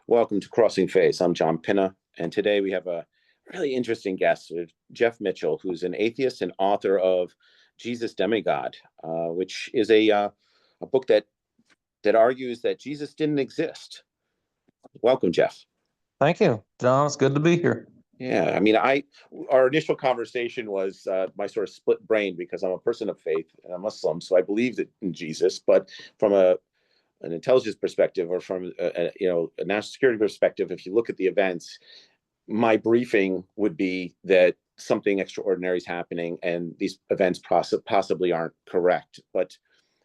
Welcome to Crossing Faiths. I'm John Pinna, and today we have a really interesting guest, Jeff Mitchell, who's an atheist and author of Jesus Demigod, which is a book that argues that Jesus didn't exist. Welcome, Jeff. Thank you, John. It's good to be here. Yeah, I mean, our initial conversation was my sort of split brain because I'm a person of faith and I'm Muslim, so I believed in Jesus, but from an intelligence perspective or from a national security perspective, if you look at the events, my briefing would be that something extraordinary is happening and these events possibly aren't correct.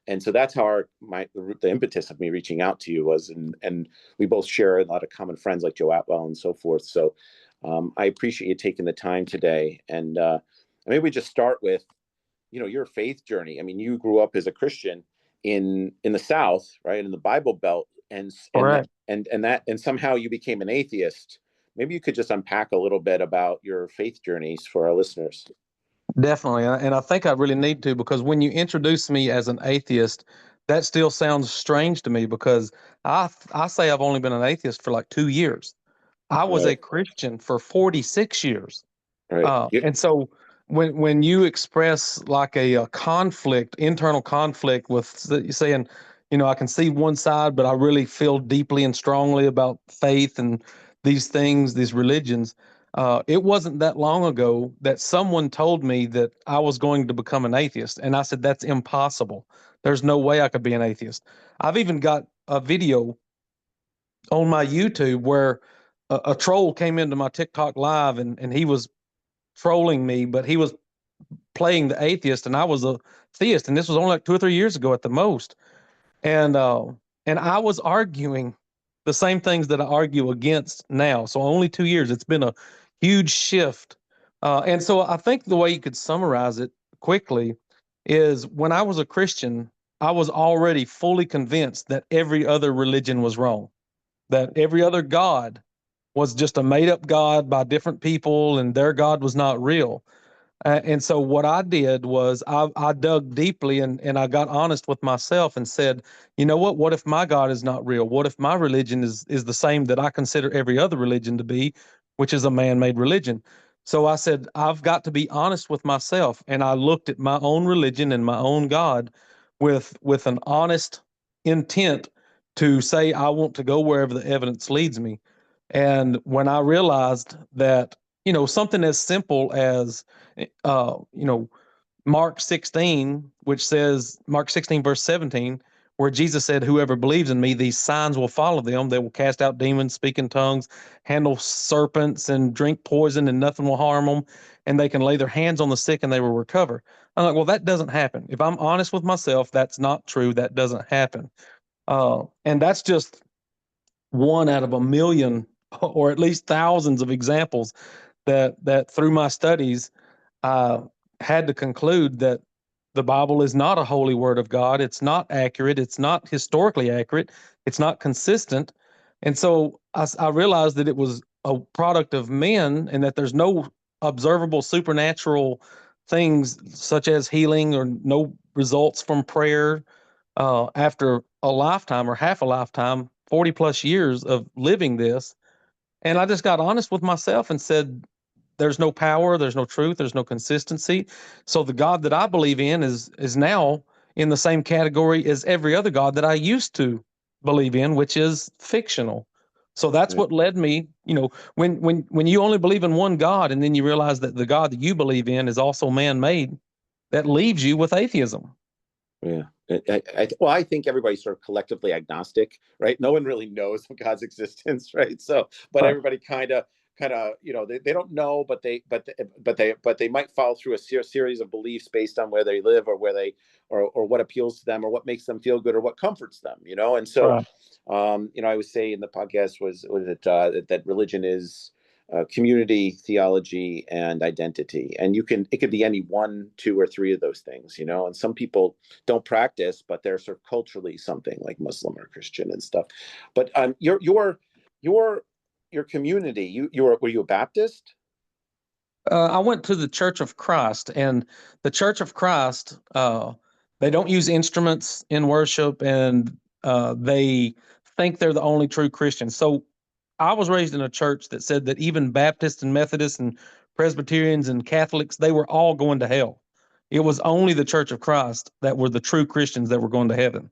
And so that's how the impetus of me reaching out to you was, and we both share a lot of common friends like Joe Atwell and so forth. So I appreciate you taking the time today. And maybe we just start with, your faith journey. I mean, you grew up as a Christian in the South, right, in the Bible Belt, and somehow you became an atheist. Maybe you could just unpack a little bit about your faith journeys for our listeners. Definitely, and I think I really need to, because when you introduce me as an atheist, that still sounds strange to me, because I say I've only been an atheist for like 2 years. I was a Christian for 46 years. Right. And so when you express like a conflict, internal conflict with saying, I can see one side, but I really feel deeply and strongly about faith and these things, these religions. It wasn't that long ago that someone told me that I was going to become an atheist. And I said, that's impossible. There's no way I could be an atheist. I've even got a video on my YouTube where a troll came into my TikTok live and he was trolling me, but he was playing the atheist and I was a theist. And this was only like 2 or 3 years ago at the most. And I was arguing the same things that I argue against now. So only 2 years, it's been a huge shift. And so I think the way you could summarize it quickly is, when I was a Christian, I was already fully convinced that every other religion was wrong, that every other God was just a made up God by different people and their God was not real. And so what I did was I dug deeply and I got honest with myself and said, you know what if my God is not real? What if my religion is the same that I consider every other religion to be, which is a man-made religion? So I said, I've got to be honest with myself. And I looked at my own religion and my own God with an honest intent to say, I want to go wherever the evidence leads me. And when I realized that, something as simple as, Mark 16, which says, Mark 16, verse 17, where Jesus said, whoever believes in me, these signs will follow them. They will cast out demons, speak in tongues, handle serpents, and drink poison, and nothing will harm them. And they can lay their hands on the sick and they will recover. I'm like, well, that doesn't happen. If I'm honest with myself, that's not true. That doesn't happen. And that's just one out of a million, or at least thousands of examples that through my studies, I had to conclude that the Bible is not a holy word of God. It's not accurate. It's not historically accurate. It's not consistent. And so I realized that it was a product of men and that there's no observable supernatural things such as healing or no results from prayer after a lifetime or half a lifetime, 40 plus years of living this. And I just got honest with myself and said, there's no power, there's no truth, there's no consistency. So the God that I believe in is now in the same category as every other God that I used to believe in, which is fictional. So that's what led me, when you only believe in one God and then you realize that the God that you believe in is also man-made, that leaves you with atheism. Yeah. I think everybody's sort of collectively agnostic, right? No one really knows of God's existence, right? So, but everybody kind of, they don't know, but they might follow through a series of beliefs based on where they live or where they, or what appeals to them or what makes them feel good or what comforts them, And so, I would say in the podcast was that religion is community, theology, and identity. And it could be any one, two, or three of those things, and some people don't practice, but they're sort of culturally something like Muslim or Christian and stuff. But your community, were you a Baptist? I went to the Church of Christ, and the Church of Christ, they don't use instruments in worship, and they think they're the only true Christians. So I was raised in a church that said that even Baptists and Methodists and Presbyterians and Catholics, they were all going to hell. It was only the Church of Christ that were the true Christians that were going to heaven.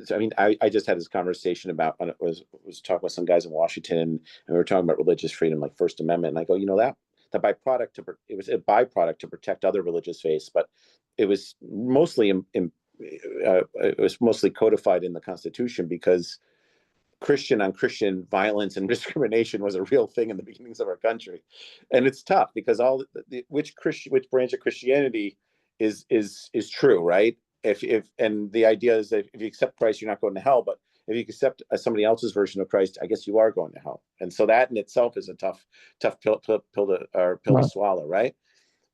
I mean, I just had this conversation about when it was talking with some guys in Washington, and we were talking about religious freedom, like First Amendment. And I go, that the byproduct it was a byproduct to protect other religious faiths, but it was mostly it was mostly codified in the Constitution because Christian on Christian violence and discrimination was a real thing in the beginnings of our country, and it's tough because which branch of Christianity is true, right? If and the idea is that if you accept Christ, you're not going to hell, but if you accept somebody else's version of Christ, I guess you are going to hell, and so that in itself is a tough pill to swallow, right?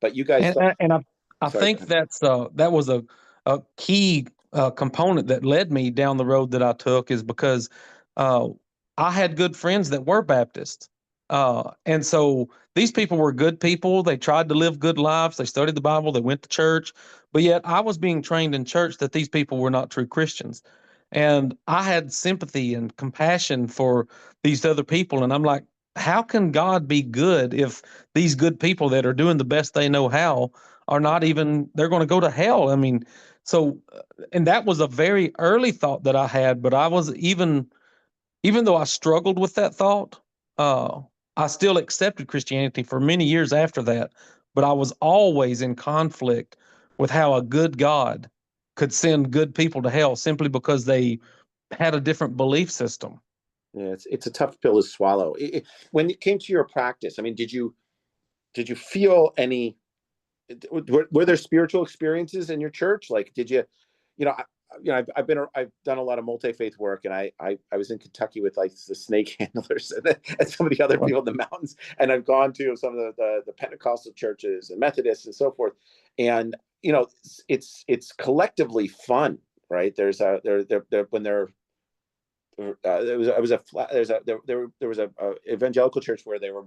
But you guys, I think that was a key component that led me down the road that I took, is because I had good friends that were Baptists. And so these people were good people. They tried to live good lives. They studied the Bible. They went to church. But yet I was being trained in church that these people were not true Christians. And I had sympathy and compassion for these other people. And I'm like, how can God be good if these good people that are doing the best they know how are not even, they're going to go to hell? I mean, so, and that was a very early thought that I had, but I was even though I struggled with that thought, I still accepted Christianity for many years after that. But I was always in conflict with how a good God could send good people to hell simply because they had a different belief system. Yeah, it's a tough pill to swallow. When it came to your practice, I mean, did you feel any? Were there spiritual experiences in your church? Like, did you, I've done a lot of multi-faith work, and I was in Kentucky with like the snake handlers and some of the other people in the mountains, and I've gone to some of the Pentecostal churches and Methodists and so forth, and it's collectively fun, right? There's a there when they're there was a evangelical church where they were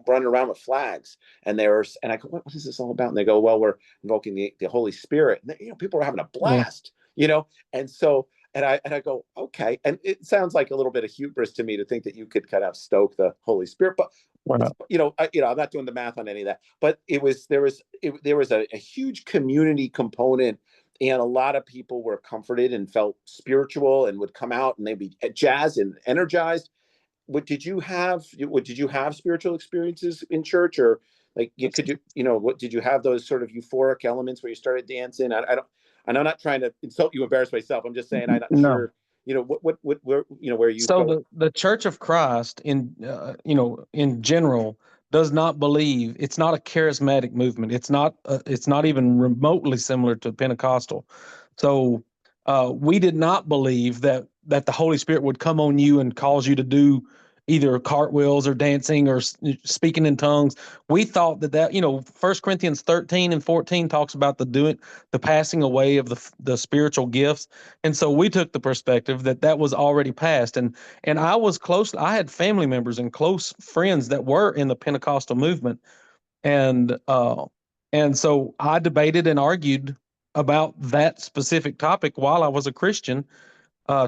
running around with flags, and I go, what is this all about? And they go, well, we're invoking the Holy Spirit. And people are having a blast, and so and I go, okay. And it sounds like a little bit of hubris to me to think that you could kind of stoke the Holy Spirit, but I'm not doing the math on any of that, but there was a huge community component, and a lot of people were comforted and felt spiritual and would come out and they'd be jazzed and energized. Did you have spiritual experiences in church, or like what did you have those sort of euphoric elements where you started dancing? I don't, and I'm not trying to insult you, embarrass myself. I'm just saying I'm not sure. Where you So felt. the Church of Christ in general does not believe, it's not a charismatic movement. It's not even remotely similar to Pentecostal. So we did not believe that the Holy Spirit would come on you and cause you to do either cartwheels or dancing or speaking in tongues. We thought that 1 Corinthians 13 and 14 talks about the passing away of the spiritual gifts. And so we took the perspective that was already passed. And I had family members and close friends that were in the Pentecostal movement. And so I debated and argued about that specific topic while I was a Christian,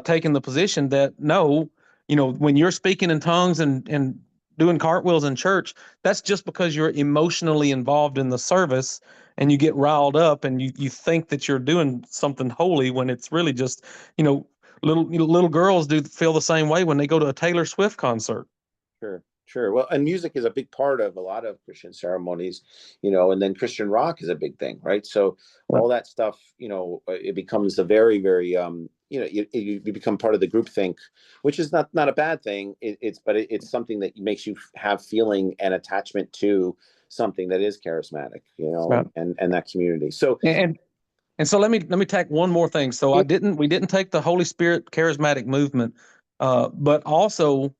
taking the position that no, when you're speaking in tongues and doing cartwheels in church, that's just because you're emotionally involved in the service and you get riled up and you think that you're doing something holy when it's really just, little girls do feel the same way when they go to a Taylor Swift concert. Sure. Well, and music is a big part of a lot of Christian ceremonies, and then Christian rock is a big thing, right? So all that stuff, it becomes a very, very, you become part of the group think, which is not a bad thing. It's something that makes you have feeling and attachment to something that is charismatic, Right. and that community. So and so let me tack one more thing. So we didn't take the Holy Spirit charismatic movement, but also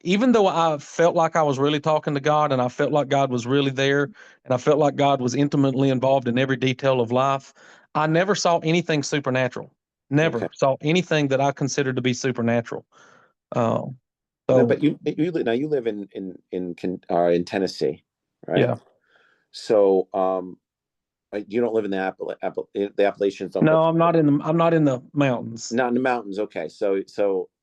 even though I felt like I was really talking to God and I felt like God was really there and I felt like God was intimately involved in every detail of life, I never saw anything supernatural. Never saw anything that I considered to be supernatural. But you live in Tennessee, right? Yeah. So You don't live in the Appalachians, don't go No, through I'm not in the mountains. not in the mountains. Okay, so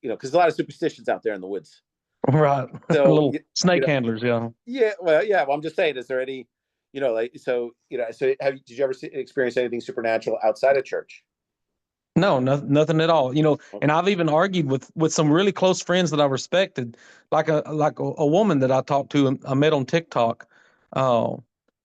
because a lot of superstitions out there in the woods. Right. So Little snake handlers, yeah. yeah, well, yeah. Well, I'm just saying, is there any, like, so did you ever experience anything supernatural outside of church? No, nothing at all. And I've even argued with some really close friends that I respected, like a woman that I talked to, I met on TikTok. Uh,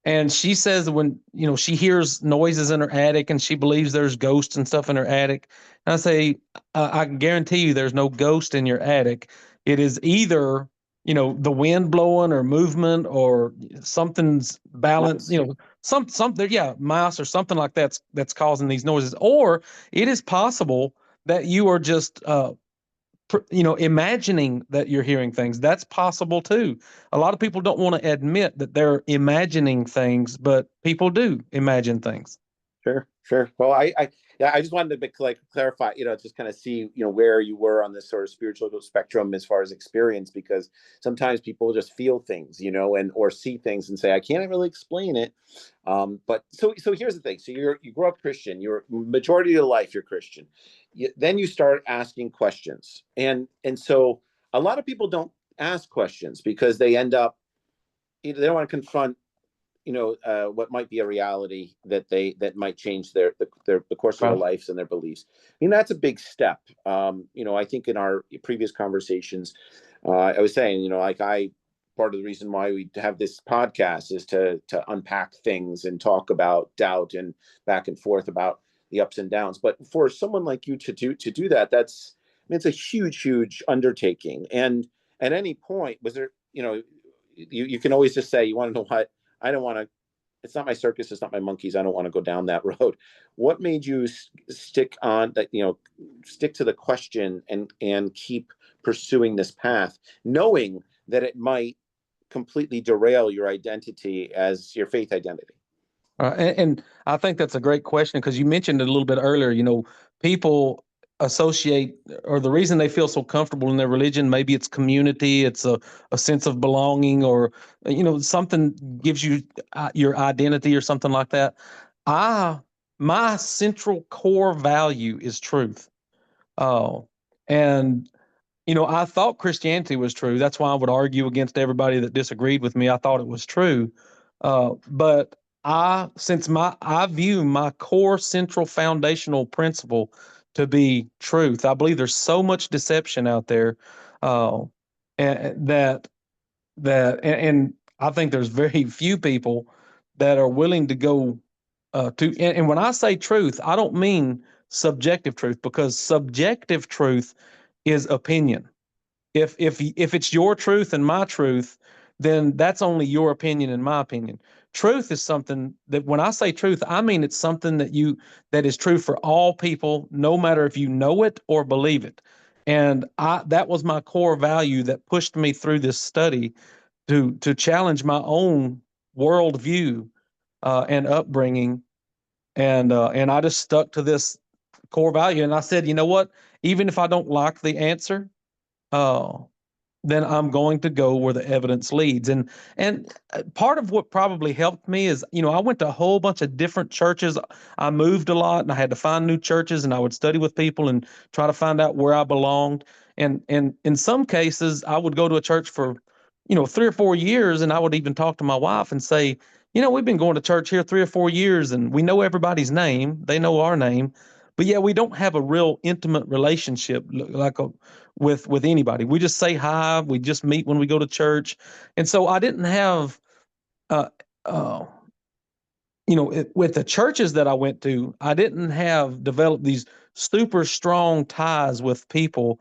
and she says that when, she hears noises in her attic and she believes there's ghosts and stuff in her attic. And I say, I can guarantee you there's no ghost in your attic. It is either, the wind blowing or movement or something's balanced, Nice. something, yeah, mouse or something like that's causing these noises. Or it is possible that you are just imagining that you're hearing things. That's possible too. A lot of people don't want to admit that they're imagining things, but people do imagine things. Sure, sure. Well, yeah, I just wanted to clarify, just kind of see, where you were on this sort of spiritual spectrum as far as experience, because sometimes people just feel things, and or see things and say, I can't really explain it. But so here's the thing. So you grew up Christian. You're majority of your life you're Christian. Then you start asking questions, and so a lot of people don't ask questions because they end up, they don't want to confront what might be a reality that might change the course of their Right. lives and their beliefs. I mean, that's a big step. I think in our previous conversations, I was saying, part of the reason why we have this podcast is to unpack things and talk about doubt and back and forth about the ups and downs. But for someone like you to do that, it's a huge undertaking. And at any point, was there, you can always just say, you want to know what, I don't want to, it's not my circus, it's not my monkeys, I don't want to go down that road. What made you stick on that, stick to the question and keep pursuing this path, knowing that it might completely derail your identity as your faith identity? And I think that's a great question because you mentioned it a little bit earlier. People associate, or the reason they feel so comfortable in their religion, maybe it's community, it's a sense of belonging, or something gives you your identity or something like that. My central core value is truth. Oh, and I thought Christianity was true. That's why I would argue against everybody that disagreed with me. I thought it was true. But I view my core central foundational principle to be truth. I believe there's so much deception out there, and and I think there's very few people that are willing to go and when I say truth, I don't mean subjective truth, because subjective truth is opinion. If it's your truth and my truth, then that's only your opinion and my opinion. Truth is something that, when I say truth, I mean it's something that is true for all people, no matter if you know it or believe it. And that was my core value that pushed me through this study to challenge my own worldview and upbringing, and I just stuck to this core value. And I said, you know what? Even if I don't like the answer, uh, then I'm going to go where the evidence leads. And part of what probably helped me is, I went to a whole bunch of different churches. I moved a lot, and I had to find new churches, and I would study with people and try to find out where I belonged. And in some cases, I would go to a church for, 3 or 4 years, and I would even talk to my wife and say, we've been going to church here 3 or 4 years, and we know everybody's name. They know our name, but yeah, we don't have a real intimate relationship with anybody. We just say hi. We just meet when we go to church. And so I didn't have, uh, uh, with the churches that I went to, I didn't have developed these super strong ties with people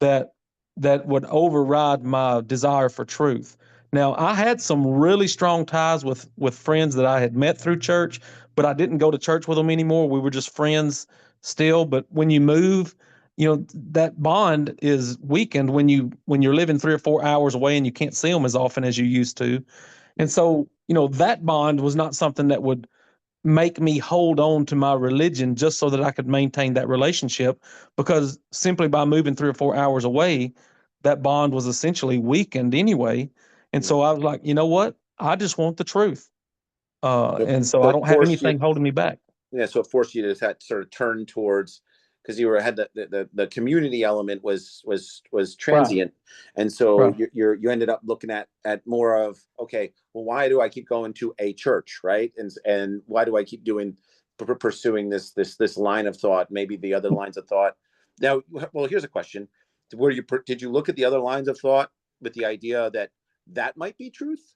that would override my desire for truth. Now, I had some really strong ties with friends that I had met through church, but I didn't go to church with them anymore. We were just friends still. But when you move, that bond is weakened when you're living 3 or 4 hours away and you can't see them as often as you used to. And so, that bond was not something that would make me hold on to my religion just so that I could maintain that relationship, because simply by moving 3 or 4 hours away, that bond was essentially weakened anyway. And Mm. so I was like, you know what? I just want the truth. So, and so so I it don't have forced you, anything holding me back. yeah. So it forced you to sort of turn towards, because you were had the community element was Right, transient, and so right. you ended up looking at more of, okay, well, why do I keep going to a church, right? And why do I keep pursuing this line of thought, maybe the other lines of thought. Now, well, here's a question: did you look at the other lines of thought with the idea that that might be truth?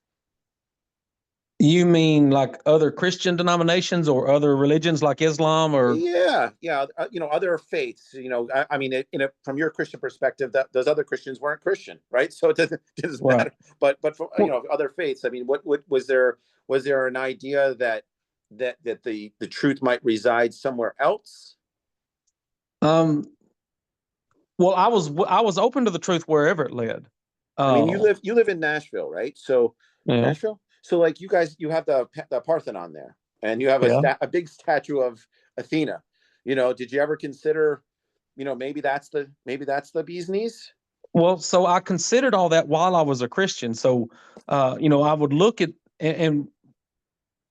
You mean like other Christian denominations or other religions like Islam or Yeah, yeah. Other faiths. I mean, from your Christian perspective, that those other Christians weren't Christian, right? So it doesn't right? matter. But for Well, other faiths, I mean, what was there an idea that the truth might reside somewhere else? um, well, I was open to the truth wherever it led. I mean, you Uh, live you live in Nashville, right? So yeah, Nashville. So like you guys, you have the Parthenon there, and you have yeah. a big statue of Athena. Did you ever consider, maybe that's the bee's knees? Well, so I considered all that while I was a Christian. So, I would look at and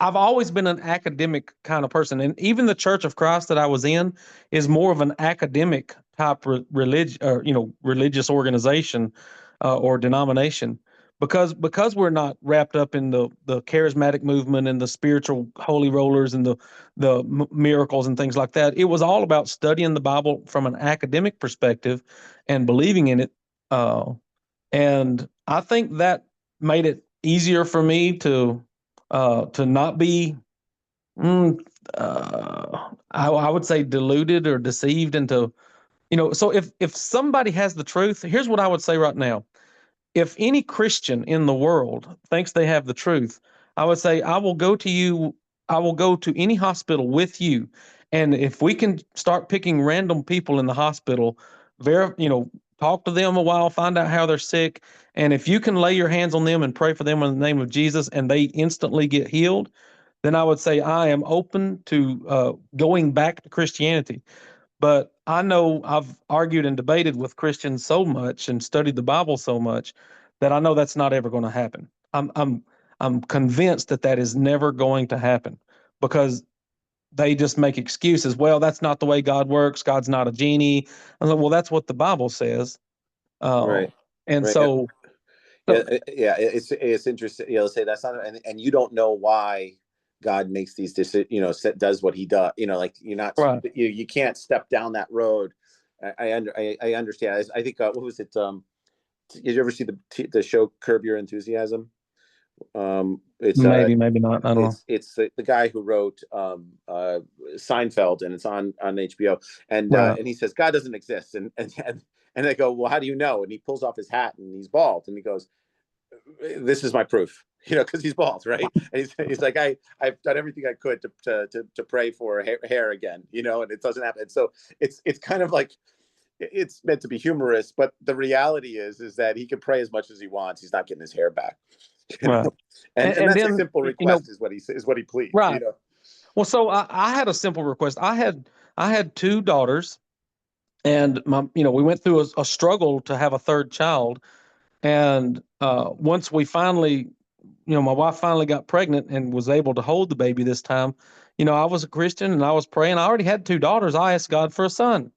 I've always been an academic kind of person, and even the Church of Christ that I was in is more of an academic type religion, or religious organization or denomination, because we're not wrapped up in the charismatic movement and the spiritual holy rollers and the miracles and things like that. It was all about studying the Bible from an academic perspective and believing in it, and I think that made it easier for me to not be, mm, I would say, deluded or deceived into, so if somebody has the truth, here's what I would say right now. If any Christian in the world thinks they have the truth, I would say, I will go to any hospital with you. And if we can start picking random people in the hospital, talk to them a while, find out how they're sick. And if you can lay your hands on them and pray for them in the name of Jesus and they instantly get healed, then I would say I am open to going back to Christianity. But I know I've argued and debated with Christians so much and studied the Bible so much that I know that's not ever going to happen. I'm convinced that that is never going to happen because they just make excuses. Well, that's not the way God works. God's not a genie. I'm like, well, that's what the Bible says. Uh, Right, and right. so, Yeah, so yeah. It's interesting. Say that's not, and you don't know why God makes these decisions. Does what He does. Like you're not, right. you can't step down that road. I understand. I think, what was it? Did you ever see the show Curb Your Enthusiasm? It's Maybe, maybe not. I don't know. it's the guy who wrote Seinfeld, and it's on HBO, Right. and he says God doesn't exist, and they go, well, how do you know? And he pulls off his hat and he's bald, and he goes, this is my proof, because he's bald, right? And he's like, I've done everything I could to pray for hair again, and it doesn't happen. And so it's kind of like, it's meant to be humorous, but the reality is that he can pray as much as he wants. He's not getting his hair back, you Right. know, and And that's a then, simple request, is what he pleads, right. Well, so I had a simple request. I had two daughters, and we went through a struggle to have a third child. And once we finally, my wife finally got pregnant and was able to hold the baby this time. I was a Christian and I was praying. I already had two daughters. I asked God for a son.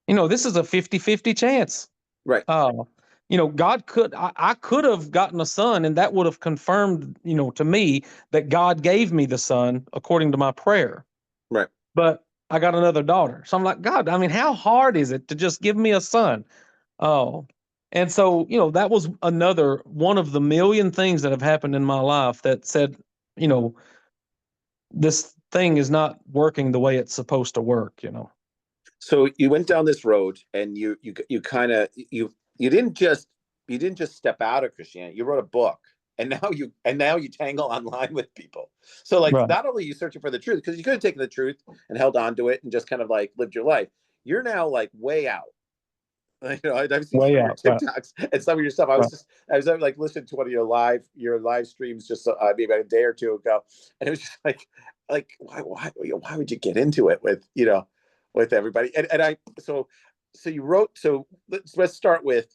This is a 50-50 chance. Right, Uh, I could have gotten a son, and that would have confirmed, to me that God gave me the son according to my prayer. right. But I got another daughter. So I'm like, God, I mean, how hard is it to just give me a son? Oh, and so, that was another one of the million things that have happened in my life that said, you know, this thing is not working the way it's supposed to work. So you went down this road, and you kind of you didn't just step out of Christianity. You wrote a book, and now you tangle online with people. So like, Right. not only are you searching for the truth, because you could have taken the truth and held on to it and just kind of like lived your life. You're now like way out. I've seen some Way of your out. Right. TikToks and some of your stuff. Right. I was like listening to one of your live streams just maybe a day or two ago, and it was just like why would you get into it with everybody? And I so you wrote, so let's start with,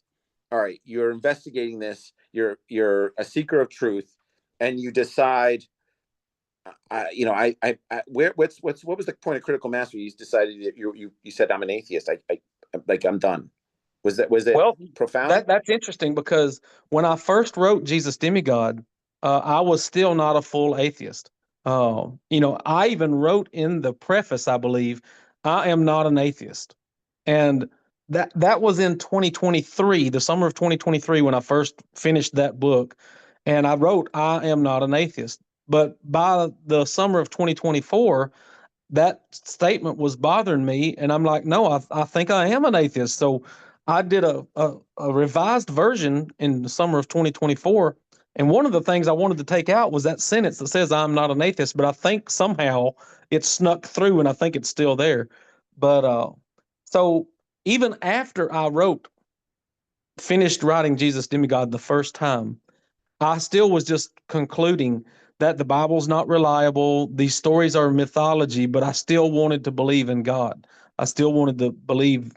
all right, you're investigating this, you're a seeker of truth, and you decide what was the point of critical mass where you decided that you said I'm an atheist? Like I'm done. Was it Well, profound? that's interesting because when I first wrote Jesus Demigod, I was still not a full atheist. I even wrote in the preface, I believe, I am not an atheist. And that was in 2023, the summer of 2023, when I first finished that book. And I wrote, I am not an atheist. But by the summer of 2024, that statement was bothering me. And I'm like, no, I think I am an atheist. So I did a revised version in the summer of 2024. And one of the things I wanted to take out was that sentence that says I'm not an atheist, but I think somehow it snuck through and I think it's still there. But so even after finished writing Jesus Demigod the first time, I still was just concluding that the Bible's not reliable. These stories are mythology, but I still wanted to believe in God. I still wanted to believe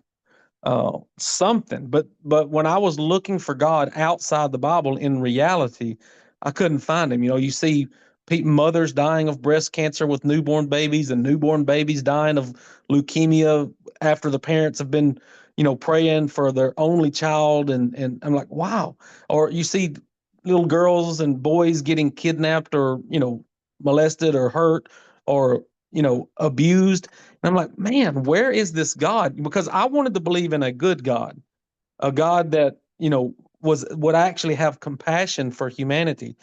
something. But when I was looking for God outside the Bible in reality, I couldn't find him. You see mothers dying of breast cancer with newborn babies, and newborn babies dying of leukemia after the parents have been, praying for their only child. And I'm like, wow. Or you see little girls and boys getting kidnapped or, molested or hurt or, abused. And I'm like, man, where is this God? Because I wanted to believe in a good God, a God that, would actually have compassion for humanity.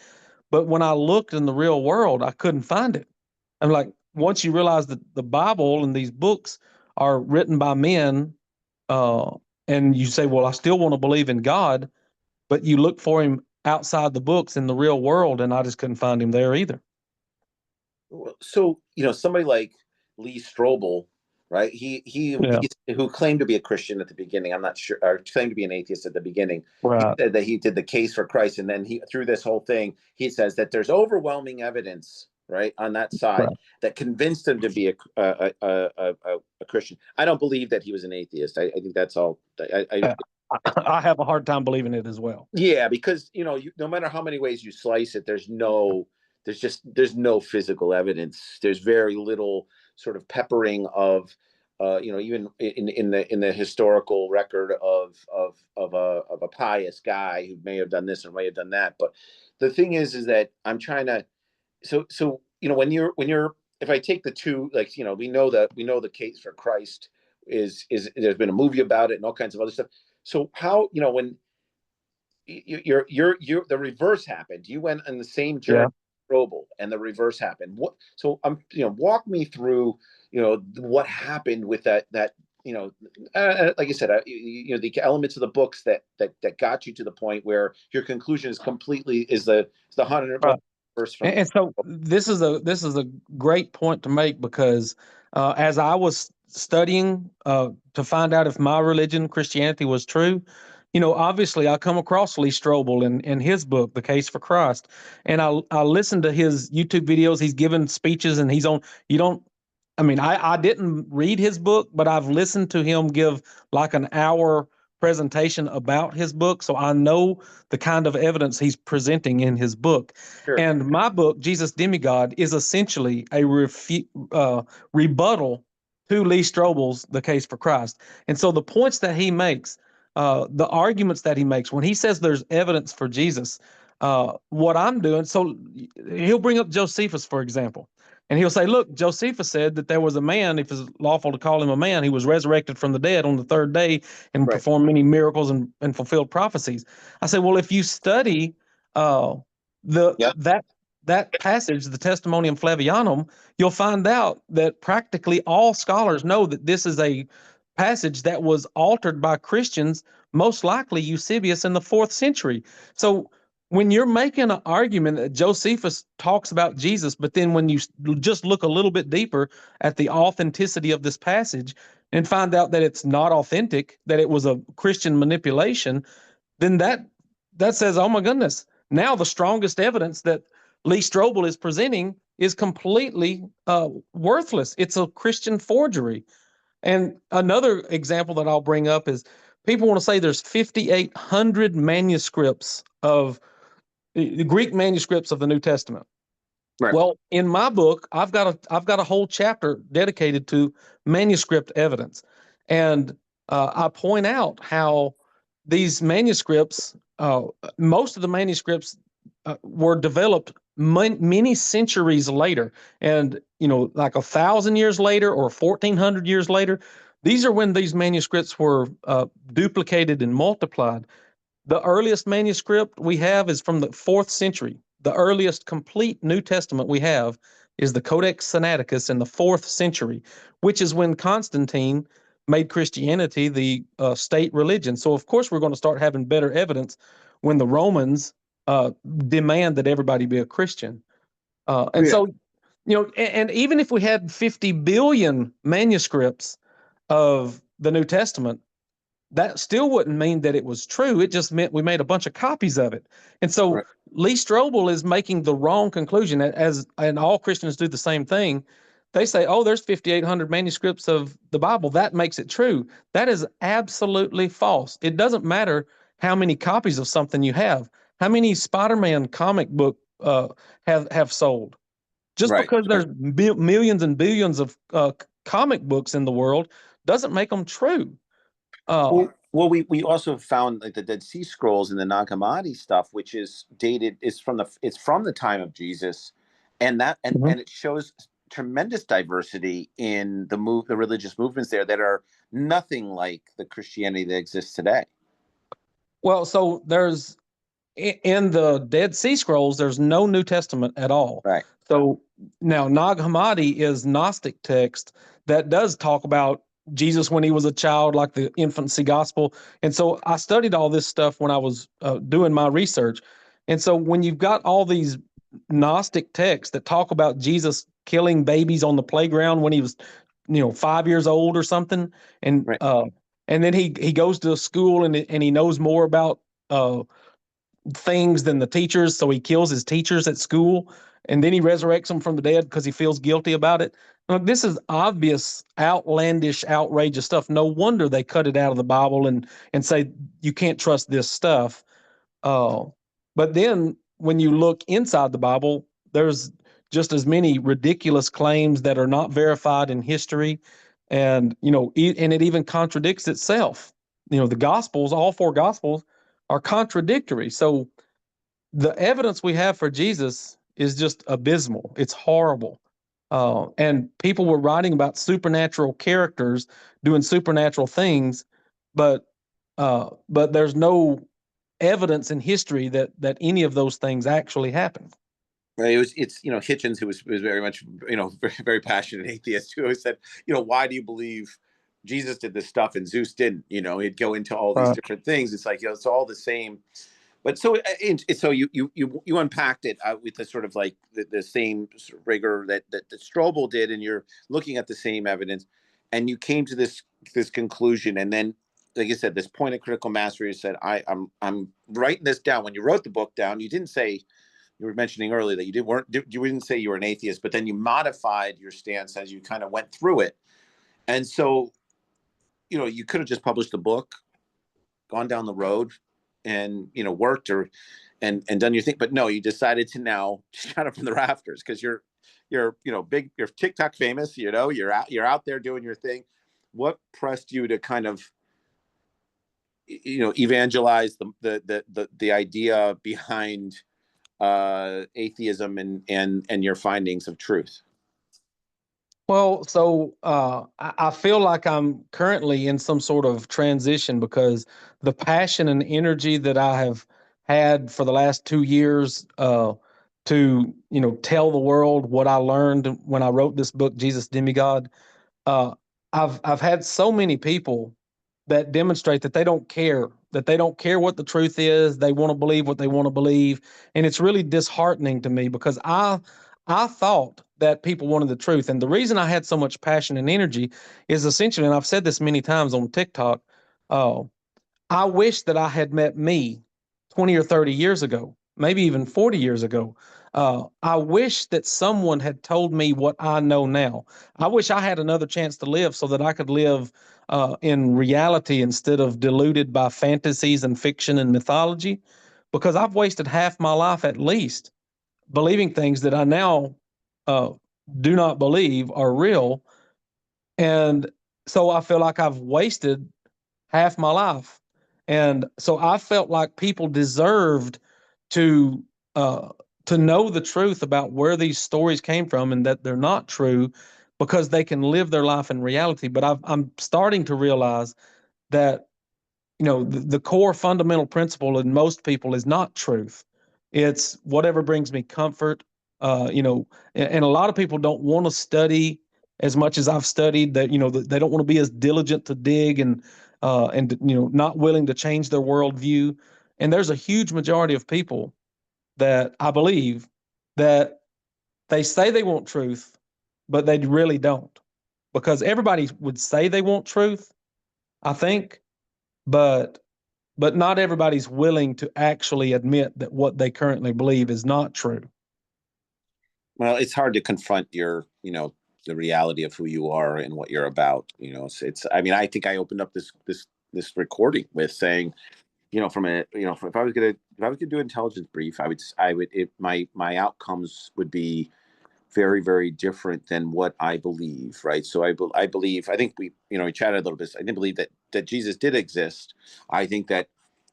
But when I looked in the real world, I couldn't find it. I'm like, once you realize that the Bible and these books are written by men, uh, and you say, well, I still want to believe in God, but you look for him outside the books in the real world, and I just couldn't find him there either. So somebody like Lee Strobel, right? Yeah. Who claimed to be a Christian at the beginning. I'm not sure, or claimed to be an atheist at the beginning. He Right. said that he did the case for Christ, and then through this whole thing, he says that there's overwhelming evidence, right, on that side Right. that convinced him to be a Christian. I don't believe that he was an atheist. I think that's all. Yeah. I have a hard time believing it as well. Yeah, because no matter how many ways you slice it, there's no physical evidence. There's very little sort of peppering of even in the historical record of a pious guy who may have done this or may have done that. But the thing is that I'm trying to when you're if I take the two, like we know the case for Christ is there's been a movie about it and all kinds of other stuff. So how when you're the reverse happened. You went on the same journey, Yeah. Strobel, and the reverse happened. What? So walk me through, what happened with that. Like I said, the elements of the books that got you to the point where your conclusion is the 100 Right. verse from. And so this is a great point to make because as I was studying to find out if my religion, Christianity, was true, obviously I come across Lee Strobel in his book, The Case for Christ, and I listened to his YouTube videos. He's given speeches, and he's on. You don't. I mean, I didn't read his book, but I've listened to him give like an hour presentation about his book, so I know the kind of evidence he's presenting in his book. Sure. And my book, Jesus Demigod, is essentially a rebuttal to Lee Strobel's The Case for Christ. And so the points that he makes, the arguments that he makes, when he says there's evidence for Jesus, what I'm doing, so he'll bring up Josephus, for example. And he'll say, look, Josephus said that there was a man, if it's lawful to call him a man, he was resurrected from the dead on the third day and Right. performed many miracles and fulfilled prophecies. I say, well, if you study uh, the Yeah. that passage, the Testimonium Flavianum, you'll find out that practically all scholars know that this is a passage that was altered by Christians, most likely Eusebius in the 4th century. So when you're making an argument that Josephus talks about Jesus, but then when you just look a little bit deeper at the authenticity of this passage and find out that it's not authentic, that it was a Christian manipulation, then that says, oh my goodness, now the strongest evidence that Lee Strobel is presenting is completely worthless. It's a Christian forgery. And another example that I'll bring up is people want to say there's 5,800 manuscripts of the Greek manuscripts of the New Testament. Right. Well, in my book, I've got a whole chapter dedicated to manuscript evidence, and I point out how these manuscripts, most of the manuscripts, were developed many centuries later, and like 1,000 years later or 1,400 years later. These are when these manuscripts were duplicated and multiplied. The earliest manuscript we have is from the fourth century. The earliest complete New Testament we have is the Codex Sinaiticus in the fourth century, which is when Constantine made Christianity the state religion. So, of course, we're going to start having better evidence when the Romans demand that everybody be a Christian. And Yeah. so, and even if we had 50 billion manuscripts of the New Testament, that still wouldn't mean that it was true. It just meant we made a bunch of copies of it. And so Right. Lee Strobel is making the wrong conclusion, and all Christians do the same thing. They say, oh, there's 5,800 manuscripts of the Bible. That makes it true. That is absolutely false. It doesn't matter how many copies of something you have. How many Spider-Man comic book have sold? Just Right. because Right. there's millions and billions of comic books in the world doesn't make them true. Uh, We also found like the Dead Sea Scrolls and the Nag Hammadi stuff, which is dated, it's from the time of Jesus, and mhm. it shows tremendous diversity in the religious movements there that are nothing like the Christianity that exists today. Well, so there's in the Dead Sea Scrolls, there's no New Testament at all. Right. So now Nag Hammadi is Gnostic text that does talk about Jesus when he was a child, like the infancy gospel. And so I studied all this stuff when I was doing my research. And so when you've got all these Gnostic texts that talk about Jesus killing babies on the playground when he was, 5 years old or something, and Right. and then he goes to school and he knows more about things than the teachers, so he kills his teachers at school, and then he resurrects them from the dead because he feels guilty about it. Look, this is obvious, outlandish, outrageous stuff. No wonder they cut it out of the Bible and say you can't trust this stuff. Uh, but then when you look inside the Bible, there's just as many ridiculous claims that are not verified in history, and and it even contradicts itself. The Gospels, all four Gospels, are contradictory. So the evidence we have for Jesus is just abysmal. It's horrible. And people were writing about supernatural characters doing supernatural things, but there's no evidence in history that any of those things actually happened. Right. It's Hitchens, who was very much very, very passionate atheist, who always said, why do you believe Jesus did this stuff and Zeus didn't? He'd go into all these Right. different things. It's like, it's all the same. But so you unpacked it with the sort of like the same sort of rigor that Strobel did, and you're looking at the same evidence, and you came to this conclusion, and then, like you said, this point of critical mass where you said, I'm writing this down. When you wrote the book down, you didn't say, you were mentioning earlier that you didn't say you were an atheist, but then you modified your stance as you kind of went through it, and so you could have just published the book, gone down the road, and worked and done your thing, but no, you decided to now shout it from the rafters because you're big, you're TikTok famous, you're out there doing your thing. What pressed you to kind of evangelize the idea behind atheism and your findings of truth? Well, so I feel like I'm currently in some sort of transition because the passion and energy that I have had for the last 2 years to tell the world what I learned when I wrote this book, Jesus Demigod. Uh, I've had so many people that demonstrate that they don't care what the truth is. They want to believe what they want to believe, and it's really disheartening to me because I thought that people wanted the truth, and the reason I had so much passion and energy is essentially, and I've said this many times on TikTok. Uh, I wish that I had met me 20 or 30 years ago, maybe even 40 years ago. I wish that someone had told me what I know now. I wish I had another chance to live so that I could live in reality instead of deluded by fantasies and fiction and mythology, because I've wasted half my life at least believing things that I now uh, do not believe are real. And so I feel like I've wasted half my life. And so I felt like people deserved to uh, to know the truth about where these stories came from and that they're not true, because they can live their life in reality. But I'm starting to realize that, the core fundamental principle in most people is not truth. It's whatever brings me comfort. And a lot of people don't want to study as much as I've studied. That they don't want to be as diligent to dig, and not willing to change their worldview. And there's a huge majority of people that I believe that they say they want truth, but they really don't, because everybody would say they want truth, I think, but not everybody's willing to actually admit that what they currently believe is not true. Well, it's hard to confront the reality of who you are and what you're about. I mean, I think I opened up this recording with saying, from a, if I was gonna do an intelligence brief, my outcomes would be very, very different than what I believe, right? So I believe, I think we chatted a little bit. I didn't believe that Jesus did exist. I think that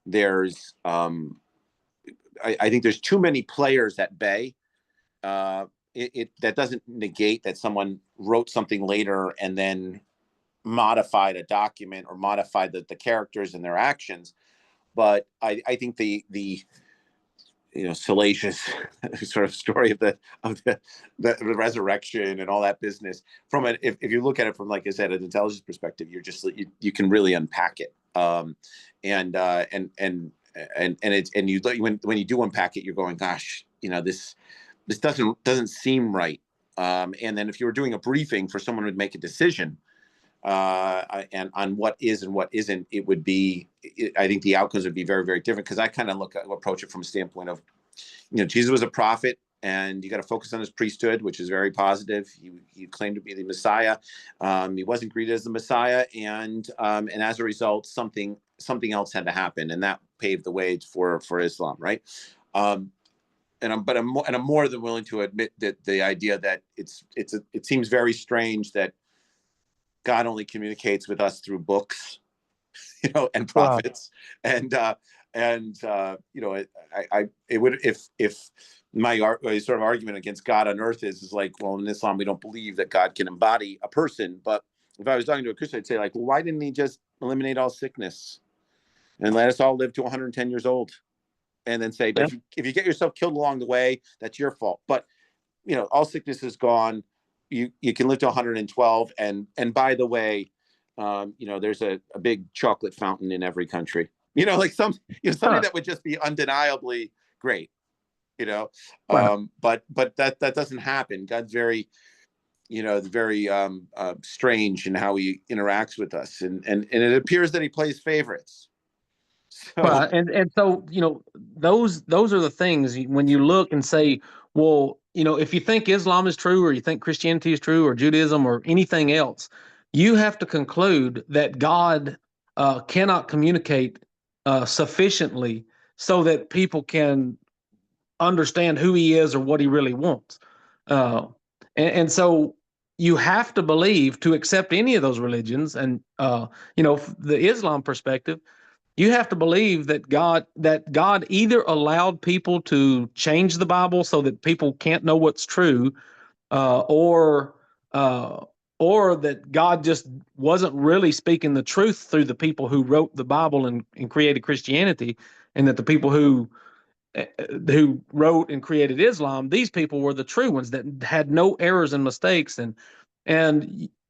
there's, I think there's too many players at bay. That doesn't negate that someone wrote something later and then modified a document or modified the characters and their actions. But I think the salacious sort of story of the resurrection and all that business, from it, if you look at it from, like I said, an intelligence perspective, you can really unpack it. And you, when you do unpack it, you're going, gosh, this doesn't seem right. And then if you were doing a briefing for someone who would make a decision, and on what is and what isn't, I think the outcomes would be very, very different, because I kind of approach it from a standpoint of, Jesus was a prophet, and you got to focus on his priesthood, which is very positive. He claimed to be the Messiah. He wasn't greeted as the Messiah, and as a result, something else had to happen, and that paved the way for Islam, right? I'm more than willing to admit that the idea that it seems very strange that God only communicates with us through books, and Wow. prophets, and it would, if my sort of argument against God on earth is like, well, in Islam we don't believe that God can embody a person, but if I was talking to a Christian, I'd say, like, well, why didn't he just eliminate all sickness and let us all live to 110 years old, and then say, but if you get yourself killed along the way, that's your fault. But all sickness is gone. You can live to 112, and by the way, there's a big chocolate fountain in every country. Like something that would just be undeniably great. Right. But that doesn't happen. God's very, very strange in how he interacts with us, and it appears that he plays favorites. So Right. And so, those are the things when you look and say, well, if you think Islam is true, or you think Christianity is true, or Judaism, or anything else, you have to conclude that God cannot communicate sufficiently so that people can understand who he is or what he really wants. Uh, and so you have to believe, to accept any of those religions, and the Islam perspective, you have to believe that God either allowed people to change the Bible so that people can't know what's true, uh, or uh, or that God just wasn't really speaking the truth through the people who wrote the Bible and created Christianity, and that the people who wrote and created Islam, these people were the true ones that had no errors and mistakes. And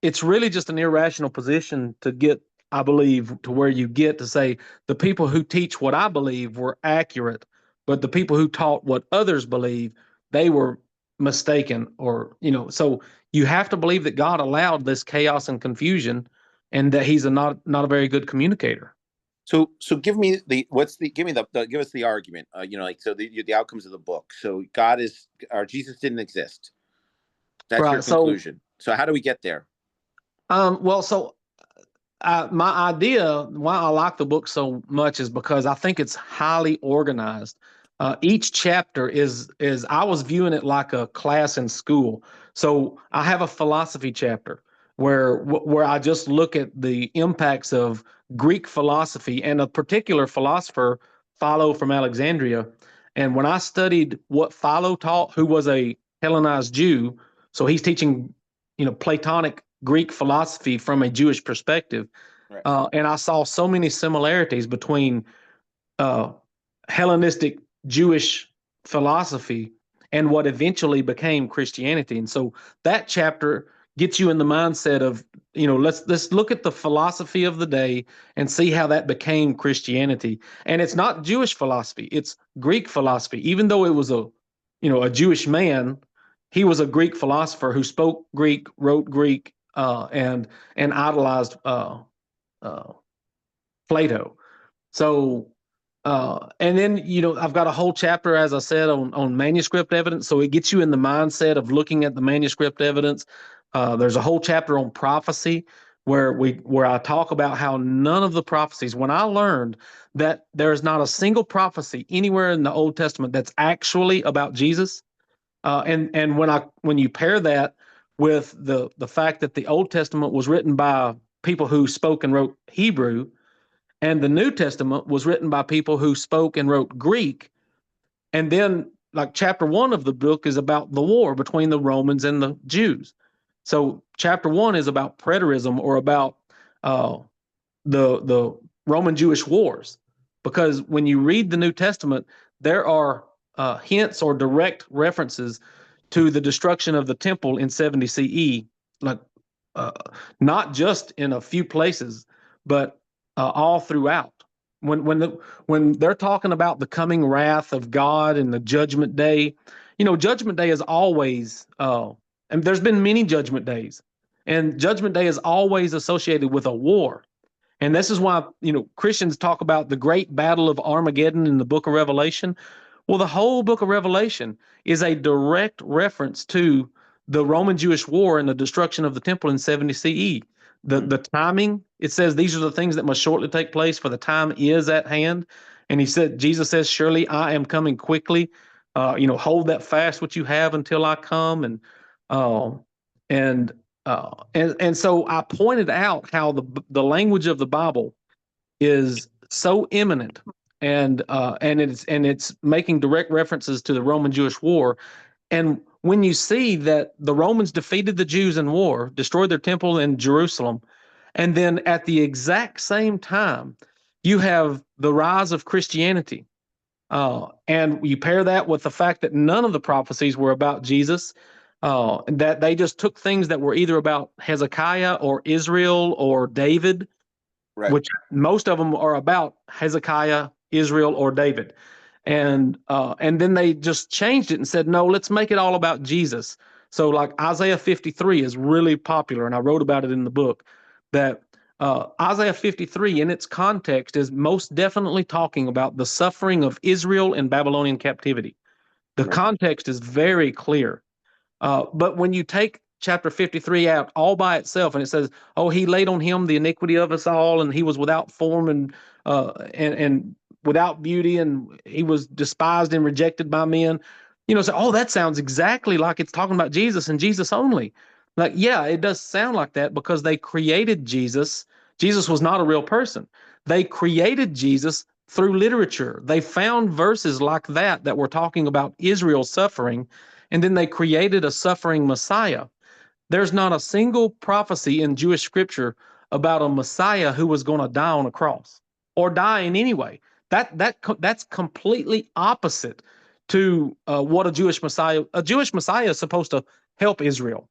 it's really just an irrational position to get, I believe, to where you get to say the people who teach what I believe were accurate, but the people who taught what others believe, they were mistaken. Or, so you have to believe that God allowed this chaos and confusion, and that he's not a very good communicator. So give me give us the argument. The outcomes of the book. So God is, or Jesus didn't exist. That's your Right. So, conclusion. So how do we get there? well, so my idea why I like the book so much is because I think it's highly organized. each chapter is I was viewing it like a class in school. So I have a philosophy chapter where I just look at the impacts of Greek philosophy and a particular philosopher, Philo from Alexandria. And when I studied what Philo taught, who was a Hellenized Jew, so he's teaching, Platonic Greek philosophy from a Jewish perspective. Right. And I saw so many similarities between uh, Hellenistic Jewish philosophy and what eventually became Christianity. And so that chapter gets you in the mindset of, let's look at the philosophy of the day and see how that became Christianity. And it's not Jewish philosophy, it's Greek philosophy. Even though it was a Jewish man, he was a Greek philosopher who spoke Greek, wrote Greek, and idolized uh, Plato. So, and then, I've got a whole chapter, as I said, on manuscript evidence. So it gets you in the mindset of looking at the manuscript evidence. There's a whole chapter on prophecy where I talk about how none of the prophecies, when I learned that there's not a single prophecy anywhere in the Old Testament that's actually about Jesus, and when you pair that with the fact that the Old Testament was written by people who spoke and wrote Hebrew, and the New Testament was written by people who spoke and wrote Greek. And then, like, chapter 1 of the book is about the war between the Romans and the Jews. So chapter 1 is about preterism, or about uh, the Roman Jewish wars. Because when you read the New Testament, there are hints or direct references to the destruction of the temple in 70 CE, like uh, not just in a few places, but all throughout. When they're talking about the coming wrath of God and the judgment day, Judgment Day is always, and there's been many judgment days, and Judgment Day is always associated with a war. And this is why, Christians talk about the great battle of Armageddon in the book of Revelation. Well, the whole book of Revelation is a direct reference to the Roman Jewish war and the destruction of the temple in 70 CE. The timing, it says these are the things that must shortly take place, for the time is at hand. And Jesus says, surely I am coming quickly. Hold that fast what you have until I come. Uh, and and so I pointed out how the language of the Bible is so imminent, and it's making direct references to the Roman Jewish war. And when you see that the Romans defeated the Jews in war, destroyed their temple in Jerusalem, and then at the exact same time, you have the rise of Christianity. And you pair that with the fact that none of the prophecies were about Jesus, that they just took things that were either about Hezekiah or Israel or David, Right. which most of them are about Hezekiah, Israel, or David. And then they just changed it and said, no, let's make it all about Jesus. So, like, Isaiah 53 is really popular, and I wrote about it in the book. That Isaiah 53, in its context, is most definitely talking about the suffering of Israel in Babylonian captivity. The Right. context is very clear. But when you take chapter 53 out all by itself, and it says, "Oh, he laid on him the iniquity of us all, and he was without form and without beauty, and he was despised and rejected by men," so, oh, that sounds exactly like it's talking about Jesus and Jesus only. Like, yeah, it does sound like that because they created Jesus. Jesus was not a real person. They created Jesus through literature. They found verses like that were talking about Israel's suffering, and then they created a suffering Messiah. There's not a single prophecy in Jewish scripture about a Messiah who was going to die on a cross or die in any way. That's completely opposite to what a Jewish Messiah. A Jewish Messiah is supposed to help Israel.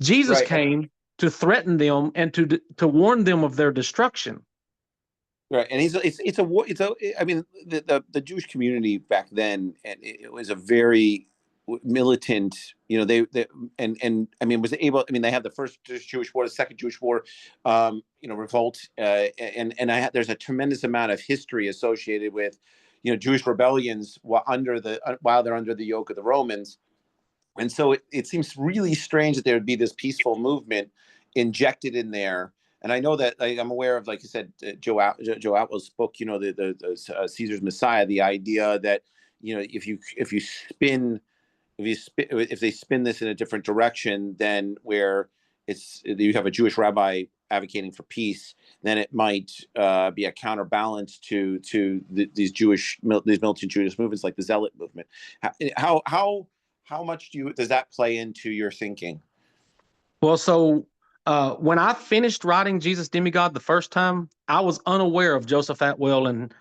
Jesus Right. came to threaten them and to warn them of their destruction. Right, and it's a war. I mean, the Jewish community back then, and it was a very militant. They and I mean, was able. I mean, they had the first Jewish war, the second Jewish war, revolt, there's a tremendous amount of history associated with, Jewish rebellions while they're under the yoke of the Romans. And so it seems really strange that there would be this peaceful movement injected in there. And I know that I'm aware of, like you said, Joe Atwell's book, the Caesar's Messiah, the idea that, if they spin this in a different direction, then where you have a Jewish rabbi advocating for peace, then it might be a counterbalance to these militant Jewish movements like the Zealot movement. How much does that play into your thinking? Well, so when I finished writing Jesus Demigod the first time, I was unaware of Joseph Atwell and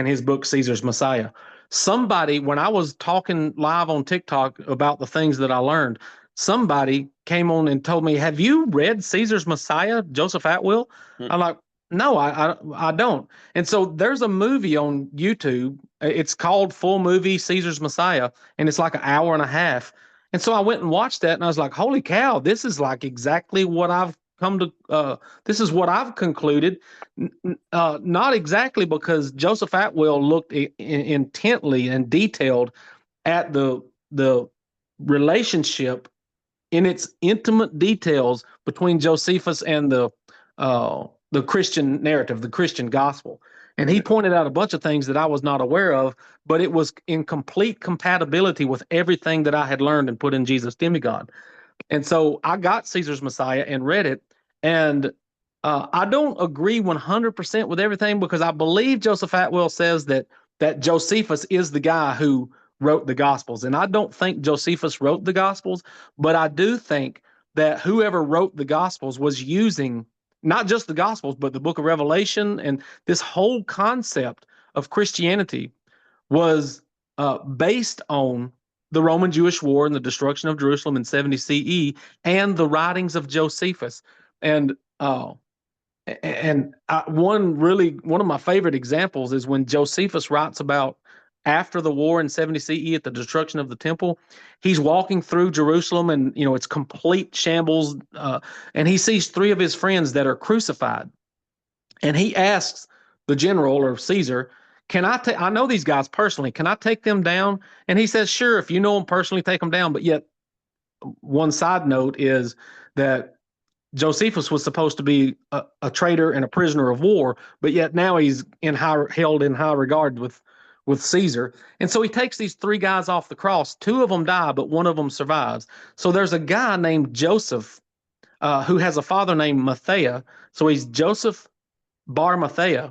his book Caesar's Messiah. Somebody, when I was talking live on TikTok about the things that I learned, somebody came on and told me, "Have you read Caesar's Messiah, Joseph Atwell?" I'm like, "No, I don't." And so there's a movie on YouTube. It's called Full Movie Caesar's Messiah, and it's like an hour and a half. And so I went and watched that, and I was like, "Holy cow! This is like exactly what I've come to. This is what I've concluded." Not exactly, because Joseph Atwell looked intently and detailed at the relationship in its intimate details between Josephus and the Christian narrative, the Christian gospel. And he pointed out a bunch of things that I was not aware of, but it was in complete compatibility with everything that I had learned and put in Jesus Demigod. And so I got Caesar's Messiah and read it. And I don't agree 100% with everything, because I believe Joseph Atwell says that Josephus is the guy who wrote the Gospels. And I don't think Josephus wrote the Gospels, but I do think that whoever wrote the Gospels was using not just the Gospels, but the book of Revelation, and this whole concept of Christianity was based on the Roman Jewish War and the destruction of Jerusalem in 70 CE and the writings of Josephus. And one of my favorite examples is when Josephus writes about after the war in 70 CE at the destruction of the temple. He's walking through Jerusalem, and it's complete shambles, and he sees three of his friends that are crucified, and he asks the general, or Caesar, I know these guys personally, can I take them down? And he says, sure, if you know them personally, take them down. But yet, one side note is that Josephus was supposed to be a traitor and a prisoner of war, but yet now he's held in high regard with Caesar. And so he takes these three guys off the cross. Two of them die, but one of them survives. So there's a guy named Joseph who has a father named Matthias. So he's Joseph Bar Matthias,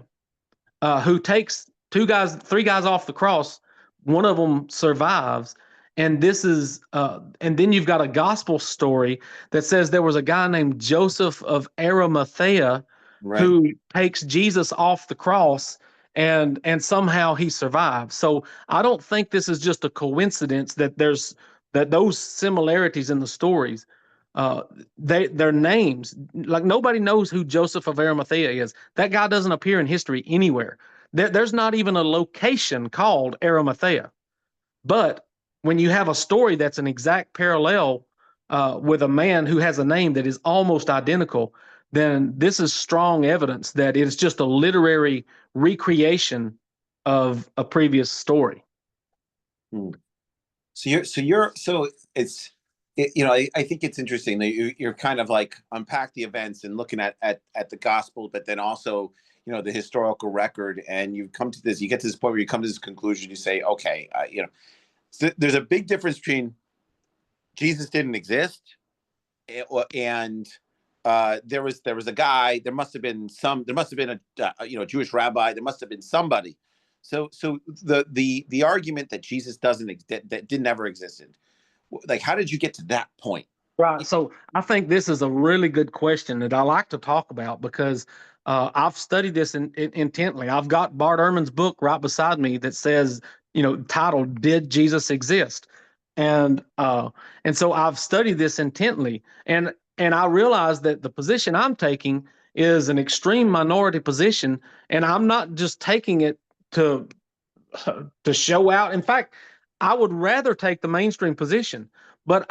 who takes three guys off the cross. One of them survives. And and then you've got a gospel story that says there was a guy named Joseph of Arimathea, right, who takes Jesus off the cross, and somehow he survives. So I don't think this is just a coincidence that those similarities in the stories, their names, like nobody knows who Joseph of Arimathea is. That guy doesn't appear in history anywhere. There's not even a location called Arimathea. But when you have a story that's an exact parallel with a man who has a name that is almost identical, then this is strong evidence that it is just a literary recreation of a previous story. I think it's interesting that you're kind of like unpack the events and looking at the gospel, but then also the historical record, and you get to this point where you come to this conclusion. You say, okay, so there's a big difference between Jesus didn't exist and there was a guy. There must have been a Jewish rabbi. There must have been somebody. So the argument that Jesus that didn't ever existed, like, how did you get to that point? Right. So I think this is a really good question that I like to talk about, because I've studied this intently. I've got Bart Ehrman's book right beside me that says, titled "Did Jesus Exist?" And so I've studied this intently, and I realize that the position I'm taking is an extreme minority position, and I'm not just taking it to show out. In fact, I would rather take the mainstream position, but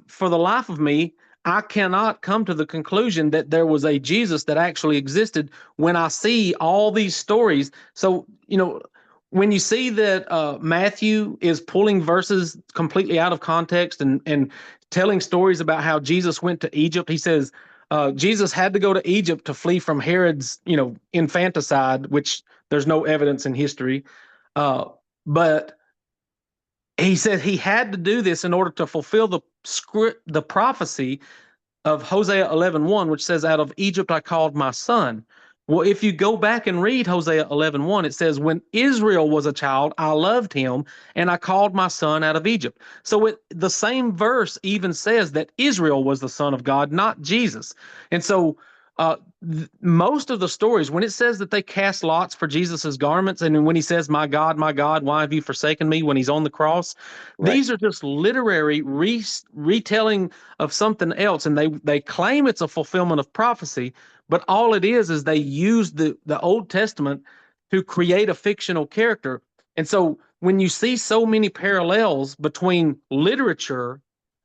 for the life of me, I cannot come to the conclusion that there was a Jesus that actually existed when I see all these stories. So, when you see that Matthew is pulling verses completely out of context and telling stories about how Jesus went to Egypt, he says Jesus had to go to Egypt to flee from Herod's, infanticide, which there's no evidence in history. But he said he had to do this in order to fulfill the prophecy of Hosea 11:1, which says, "Out of Egypt I called my son." Well, if you go back and read Hosea 11:1, it says, "When Israel was a child, I loved him, and I called my son out of Egypt." So the same verse even says that Israel was the son of God, not Jesus. And so most of the stories, when it says that they cast lots for Jesus's garments, and when he says, my God, why have you forsaken me?" when he's on the cross, Right. these are just literary retelling of something else, and they claim it's a fulfillment of prophecy, but all it is they use the Old Testament to create a fictional character. And so when you see so many parallels between literature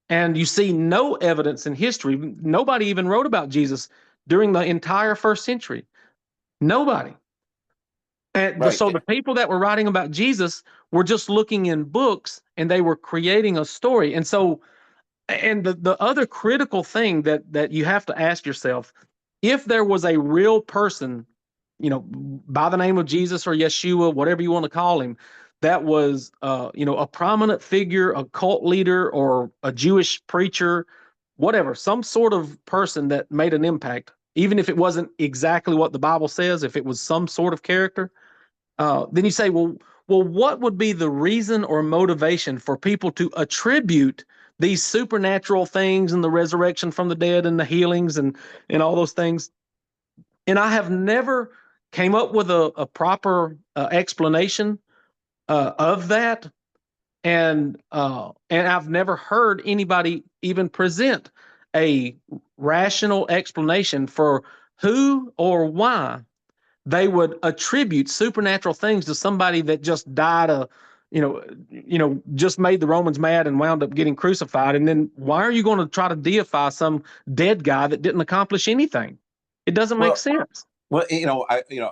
and you see no evidence in history, nobody even wrote about Jesus during the entire first century. Nobody. And Right. so the people that were writing about Jesus were just looking in books and they were creating a story. And so, and the other critical thing that you have to ask yourself, if there was a real person, by the name of Jesus or Yeshua, whatever you want to call him, that was a prominent figure, a cult leader, or a Jewish preacher, whatever, some sort of person that made an impact, even if it wasn't exactly what the Bible says, if it was some sort of character, then you say, well, what would be the reason or motivation for people to attribute these supernatural things and the resurrection from the dead and the healings and all those things? And I have never came up with a proper explanation of that, and I've never heard anybody even present a rational explanation for who or why they would attribute supernatural things to somebody that just died just made the Romans mad and wound up getting crucified. And then why are you going to try to deify some dead guy that didn't accomplish anything? It doesn't make Well, sense. well,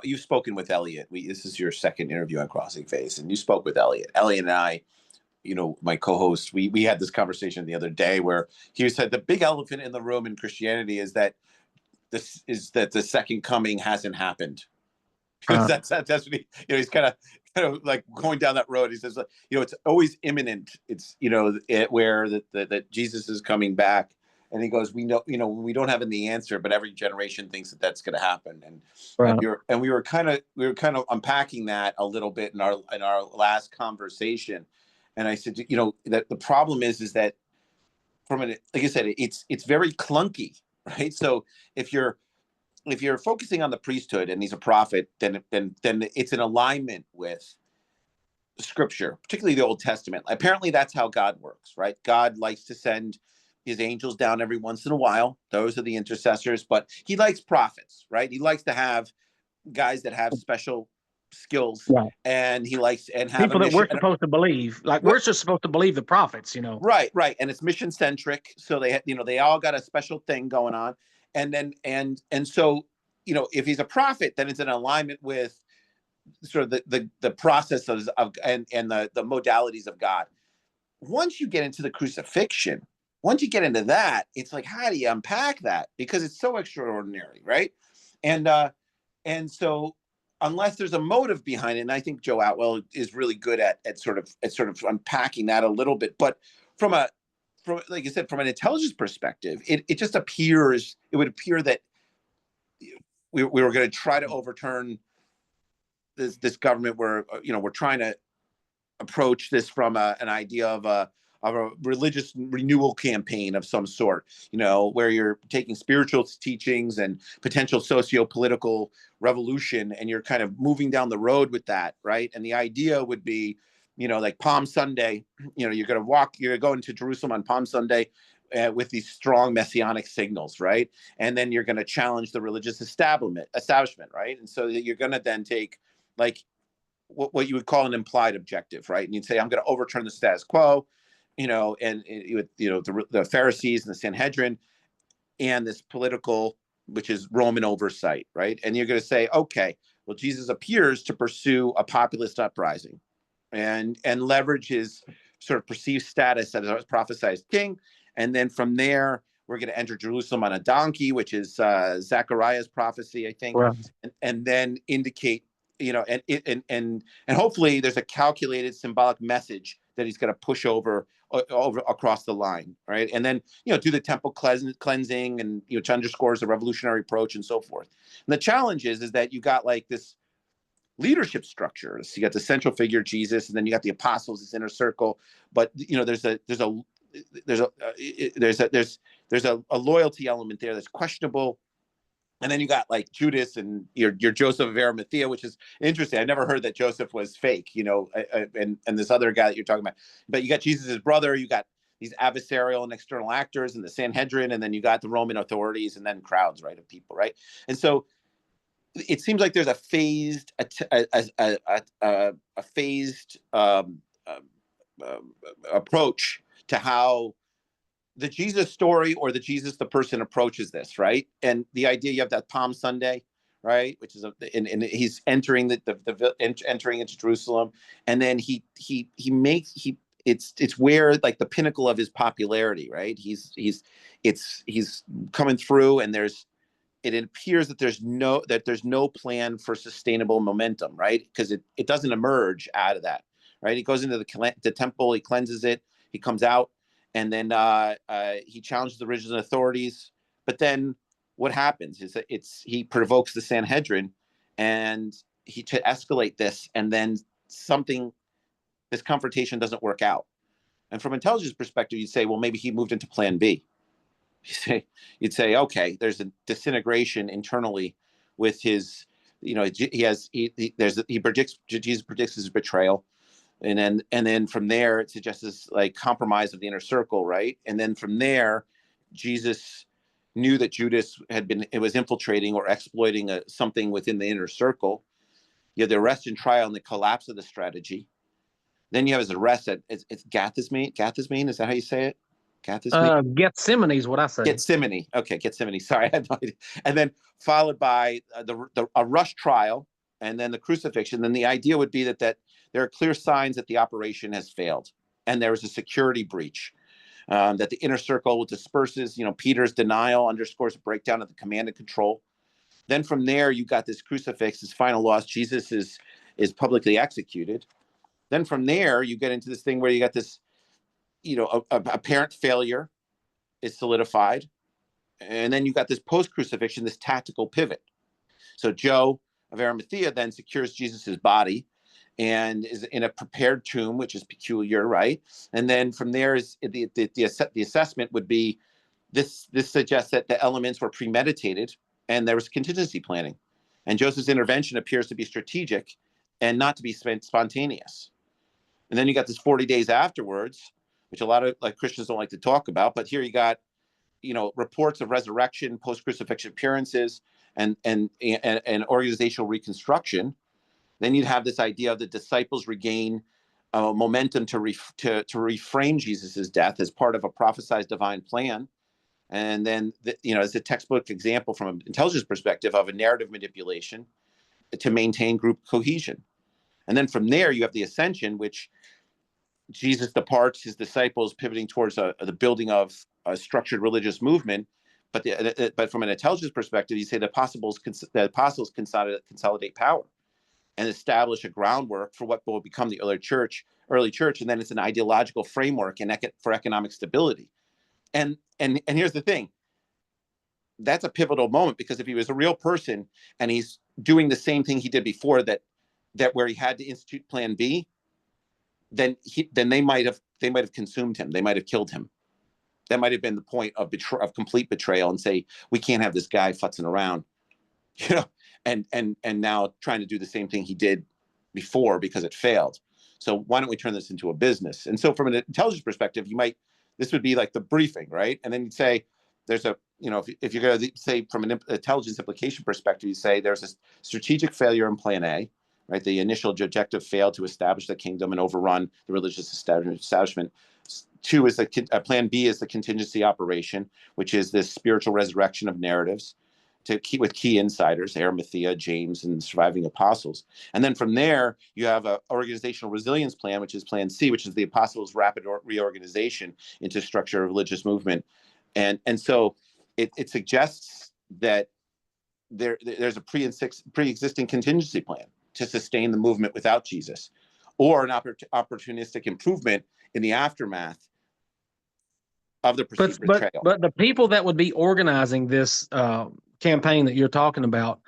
you've spoken with Elliot. This is your second interview on Crossing Faiths, and you spoke with Elliot. Elliot and I, my co-host, we had this conversation the other day where he said the big elephant in the room in Christianity is that the second coming hasn't happened. That's what he's kind of like going down that road. He says, it's always imminent. It's where that Jesus is coming back, and he goes, we we don't have the answer, but every generation thinks that that's going to happen. And we were kind of unpacking that a little bit in our last conversation, and I said, that the problem is that like I said, it's very clunky, right? So if you're focusing on the priesthood and he's a prophet, then it's in alignment with scripture, particularly the Old Testament. Apparently that's how God works, right? God likes to send his angels down every once in a while. Those are the intercessors, but he likes prophets, right? He likes to have guys that have special skills, Right. and he likes and have People a that mission. we're supposed to believe, like we're just supposed to believe the prophets. Right. And it's mission centric. So they all got a special thing going on. And then, and so, if he's a prophet, then it's in alignment with sort of the processes of and the modalities of God. Once you get into the crucifixion, once you get into that, it's like, how do you unpack that? Because it's so extraordinary, right? And so unless there's a motive behind it, and I think Joe Atwell is really good at sort of unpacking that a little bit, but from like I said, from an intelligence perspective, it would appear that we were going to try to overturn this government where we're trying to approach this from an idea of a religious renewal campaign of some sort, where you're taking spiritual teachings and potential socio-political revolution, and you're kind of moving down the road with that, right? And the idea would be, like Palm Sunday, you're going to go into Jerusalem on Palm Sunday with these strong messianic signals, right? And then you're going to challenge the religious establishment, right? And so you're going to then take like what you would call an implied objective, right? And you'd say, I'm going to overturn the status quo, and the Pharisees and the Sanhedrin and this political, which is Roman oversight, right? And you're going to say, okay, well, Jesus appears to pursue a populist uprising and leverage his sort of perceived status as a prophesied king. And then from there, we're going to enter Jerusalem on a donkey, which is Zechariah's prophecy, I think, Right. and then indicate, and hopefully there's a calculated symbolic message that he's going to push over across the line, right? And then, do the temple cleansing, and, which underscores the revolutionary approach and so forth. And the challenge is that you got like this leadership structure. So you got the central figure, Jesus, and then you got the apostles, this inner circle. But, there's a loyalty element there that's questionable. And then you got like Judas and your Joseph of Arimathea, which is interesting. I never heard that Joseph was fake, and this other guy that you're talking about. But you got Jesus' brother, you got these adversarial and external actors and the Sanhedrin, and then you got the Roman authorities, and then crowds, right, of people, right? And so it seems like there's a phased approach to how the Jesus story or the Jesus the person approaches this, right? And the idea, you have that Palm Sunday, right, which is and he's entering entering into Jerusalem, and then it's where like the pinnacle of his popularity, right? He's coming through, and it appears that there's no plan for sustainable momentum, right? Because it doesn't emerge out of that, right? He goes into the temple, he cleanses it, he comes out, and then he challenges the religious authorities. But then what happens is that he provokes the Sanhedrin, and to escalate this, and then this confrontation doesn't work out. And from intelligence perspective, you'd say, well, maybe he moved into Plan B. You'd say, okay, there's a disintegration internally with his, Jesus predicts his betrayal. And then from there, it suggests this like compromise of the inner circle, right? And then from there, Jesus knew that Judas was infiltrating or exploiting something within the inner circle. You have the arrest and trial and the collapse of the strategy. Then you have his arrest at it's Gethsemane. Gethsemane, is that how you say it? Gethsemane is what I say. Gethsemane. Okay, Gethsemane. Sorry, I had no idea. And then followed by a rush trial, and then the crucifixion. Then the idea would be that there are clear signs that the operation has failed, and there is a security breach, that the inner circle disperses. Peter's denial underscores a breakdown of the command and control. Then from there, you got this crucifix, this final loss. Jesus is publicly executed. Then from there, you get into this thing where you got this, apparent failure is solidified. And then you got this post-crucifixion, this tactical pivot. So Joe of Arimathea then secures Jesus's body and is in a prepared tomb, which is peculiar, right? And then from there is the assessment would be this suggests that the elements were premeditated and there was contingency planning. And Joseph's intervention appears to be strategic and not to be spontaneous. And then you got this 40 days afterwards, which a lot of Christians don't like to talk about. But here you got, reports of resurrection, post-crucifixion appearances, and organizational reconstruction. Then you'd have this idea of the disciples regain momentum to reframe Jesus's death as part of a prophesied divine plan. And then, as a textbook example from an intelligence perspective of a narrative manipulation to maintain group cohesion. And then from there, you have the ascension, which Jesus departs, his disciples pivoting towards the building of a structured religious movement. But from an intelligence perspective, you say the apostles consolidate power and establish a groundwork for what will become the early church. And then it's an ideological framework for economic stability. And here's the thing. That's a pivotal moment, because if he was a real person and he's doing the same thing he did before, that where he had to institute Plan B, then they might have consumed him. They might have killed him. That might have been the point of complete betrayal, and say, we can't have this guy futzing around, and now trying to do the same thing he did before because it failed. So why don't we turn this into a business? And so from an intelligence perspective, this would be like the briefing, right? And then you'd say, there's a, if you're going to say from an intelligence implication perspective, you say there's a strategic failure in Plan A, right? The initial objective failed to establish the kingdom and overrun the religious establishment. Two is Plan B is the contingency operation, which is this spiritual resurrection of narratives with key insiders, Arimathea, James, and the surviving apostles. And then from there, you have an organizational resilience plan, which is Plan C, which is the apostles' rapid reorganization into structure of religious movement. And so it suggests that there's a pre-existing contingency plan to sustain the movement without Jesus, or an opportunistic improvement in the aftermath of the But perceived but betrayal. but the people that would be organizing this campaign that you're talking about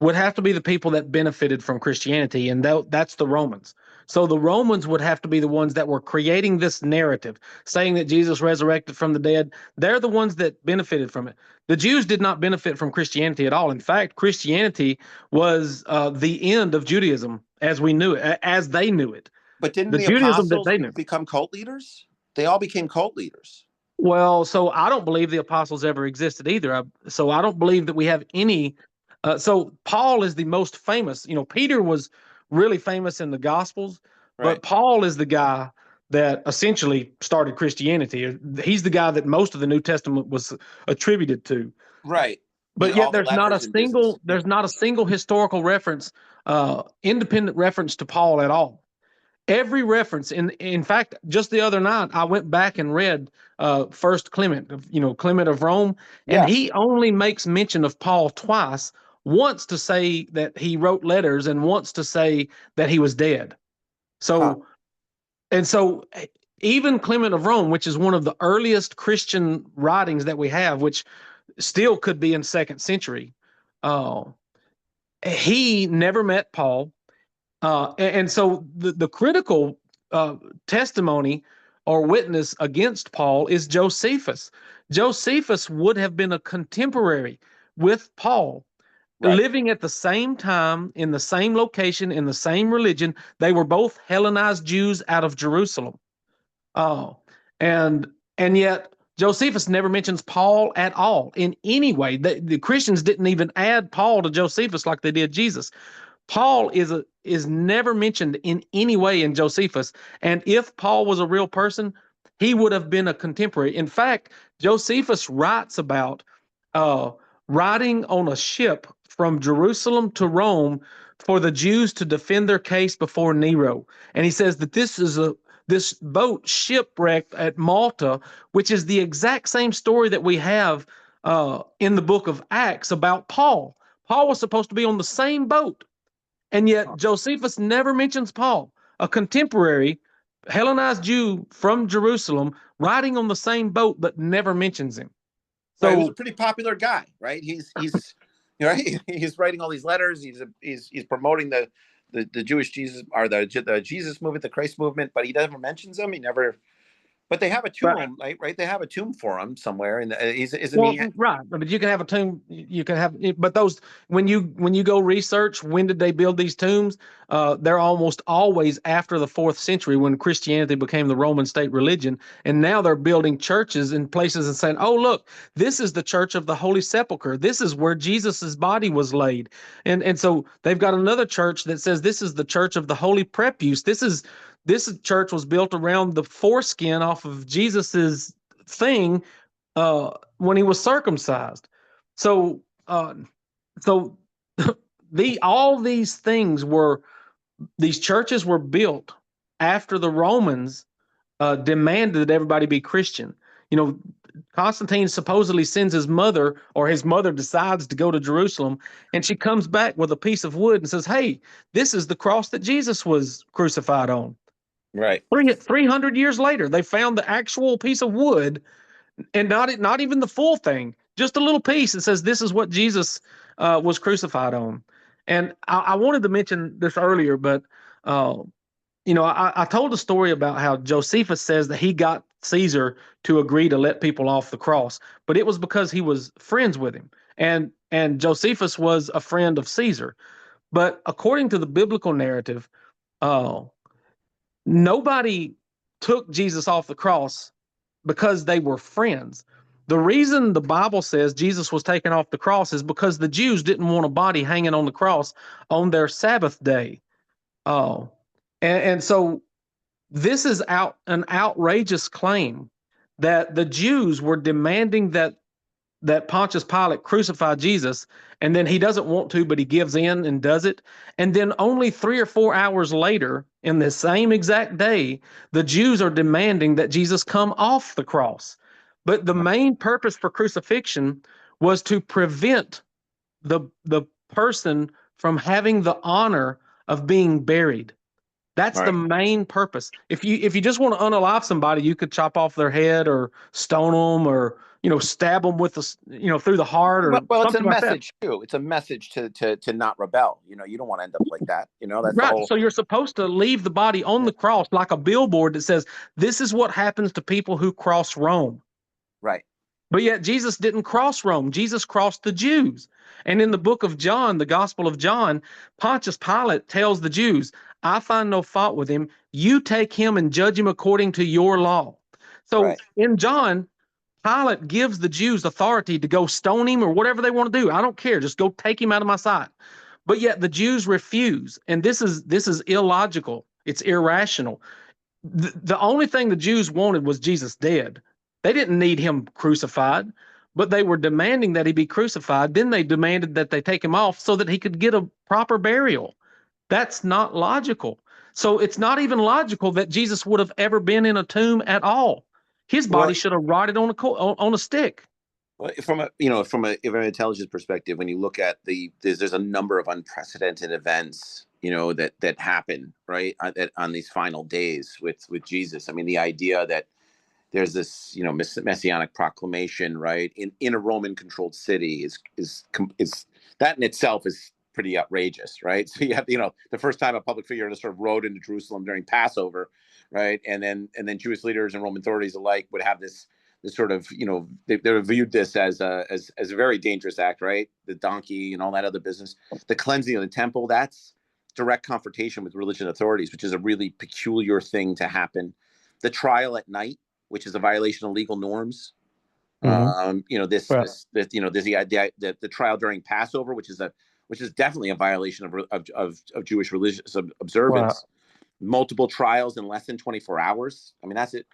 would have to be the people that benefited from Christianity, and that's the Romans. So the Romans would have to be the ones that were creating this narrative, saying that Jesus resurrected from the dead. They're the ones that benefited from it. The Jews did not benefit from Christianity at all. In fact, Christianity was the end of Judaism as we knew it, as they knew it. But didn't The the Judaism that apostles they knew. become cult leaders? They all became cult leaders. Well, so I don't believe the apostles ever existed either. So I don't believe that we have any. So Paul is the most famous. Peter was really famous in the Gospels, Right. but Paul is the guy that essentially started Christianity. He's the guy that most of the New Testament was attributed to. Right. But yet All the letters and business. there's not a single historical reference, independent reference to Paul at all. Every reference, in fact, just the other night I went back and read First Clement, Clement of Rome, and Yeah. he only makes mention of Paul twice. Once to say that he wrote letters, and once to say that he was dead. Huh. So and so even Clement of Rome, which is one of the earliest Christian writings that we have, which still could be in second century, uh, he never met Paul. And so the critical testimony or witness against Paul is Josephus. Josephus would have been a contemporary with Paul, Right. living at the same time, in the same location, in the same religion. They were both Hellenized Jews out of Jerusalem. Oh, and yet Josephus never mentions Paul at all in any way. The Christians didn't even add Paul to Josephus like they did Jesus. Paul is never mentioned in any way in Josephus, and if Paul was a real person, he would have been a contemporary. In fact, Josephus writes about uh, riding on a ship from Jerusalem to Rome for the Jews to defend their case before Nero, and he says that this boat shipwrecked at Malta, which is the exact same story that we have in the book of Acts about Paul. Paul was supposed to be on the same boat. And yet Josephus never mentions Paul, a contemporary Hellenized Jew from Jerusalem, riding on the same boat, but never mentions him. Right. He was a So, pretty popular guy, right? He's right. He's writing all these letters. He's promoting the Jewish Jesus, or the Jesus movement, the Christ movement, but he never mentions him. He never. But they have a but tomb, right? They have a tomb for him somewhere, and isn't Well, he? right, but you can have a tomb. You can have, but those when you go research when did they build these tombs? They're almost always after the fourth century when Christianity became the Roman state religion, and now they're building churches in places and saying, "Oh, look, this is the Church of the Holy Sepulchre. This is where Jesus's body was laid," and so they've got another church that says this is the Church of the Holy Prepuce. This church was built around the foreskin off of Jesus's thing when he was circumcised. So, so all these things these churches were built after the Romans demanded that everybody be Christian. You know, Constantine supposedly sends his mother, or his mother decides to go to Jerusalem, and she comes back with a piece of wood and says, "Hey, this is the cross that Jesus was crucified on." Right. 300 years later, they found the actual piece of wood, and not even the full thing, just a little piece that says this is what Jesus was crucified on. And I wanted to mention this earlier, but uh, I told a story about how Josephus says that he got Caesar to agree to let people off the cross, but it was because he was friends with him, and Josephus was a friend of Caesar. But according to the biblical narrative, uh, nobody took Jesus off the cross because they were friends. The reason the Bible says Jesus was taken off the cross is because the Jews didn't want a body hanging on the cross on their Sabbath day. Oh, and so this is an outrageous claim that the Jews were demanding that Pontius Pilate crucify Jesus, and then he doesn't want to, but he gives in and does it. And then only 3 or 4 hours later, in the same exact day, the Jews are demanding that Jesus come off the cross. But the main purpose for crucifixion was to prevent the person from having the honor of being buried. That's the Right. main purpose. If you just want to unalive somebody, you could chop off their head or stone them or stab them with through the heart or Well, it's a something like that. message too. It's a message to not rebel. You don't want to end up like that. That's the Right. whole. So you're supposed to leave the body on Yeah. the cross like a billboard that says, "This is what happens to people who cross Rome." Right. But yet Jesus didn't cross Rome. Jesus crossed the Jews. And in the book of John, the Gospel of John, Pontius Pilate tells the Jews, "I find no fault with him. You take him and judge him according to your law." So Right. in John, Pilate gives the Jews authority to go stone him or whatever they want to do. I don't care. Just go take him out of my sight. But yet the Jews refuse. And this is illogical. It's irrational. The only thing the Jews wanted was Jesus dead. They didn't need him crucified, but they were demanding that he be crucified. Then they demanded that they take him off so that he could get a proper burial. That's not logical. So it's not even logical that Jesus would have ever been in a tomb at all. His Well, body should have rotted on a stick. from an intelligence perspective, when you look at there's a number of unprecedented events, that happen right on these final days with Jesus. I mean, the idea that there's this messianic proclamation right in a Roman controlled city is that in itself is pretty outrageous, right? So you have the first time a public figure sort of rode into Jerusalem during Passover, right? And then Jewish leaders and Roman authorities alike would have this sort of they viewed this as a very dangerous act, right? The donkey and all that other business, the cleansing of the temple, that's direct confrontation with religious authorities, which is a really peculiar thing to happen. The trial at night, which is a violation of legal norms. Mm-hmm. Right. There's the trial during Passover, which is definitely a violation of Jewish religious Right. observance. Multiple trials in less than 24 hours. I mean, that's it.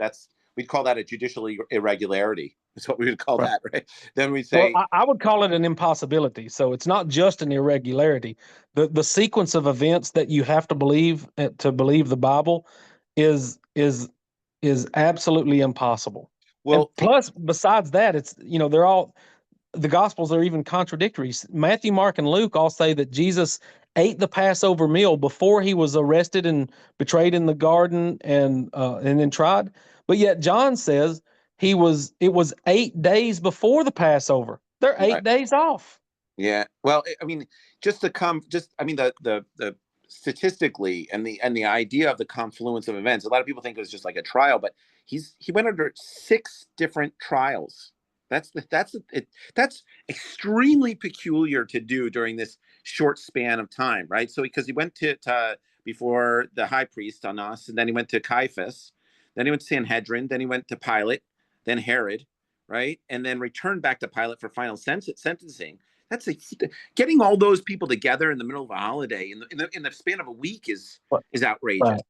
We'd call that a judicial irregularity. That's what we would call Right. that, right? Then we'd Well, say, I would call it an impossibility. So it's not just an irregularity. The sequence of events that you have to believe the Bible is absolutely impossible. And well, plus, besides that, it's they're all the Gospels are even contradictory. Matthew, Mark, and Luke all say that Jesus ate the Passover meal before he was arrested and betrayed in the garden and then tried. But yet John says it was 8 days before the Passover. They're eight right. days off. Yeah. Well, I mean, I mean, the statistically and the idea of the confluence of events. A lot of people think it was just like a trial, but he went under 6 different trials. That's extremely peculiar to do during this short span of time, right? So because he went to before the high priest Annas, and then he went to Caiaphas, then he went to Sanhedrin, then he went to Pilate, then Herod, right, and then returned back to Pilate for final sentencing. That's getting all those people together in the middle of a holiday in the span of a week is outrageous.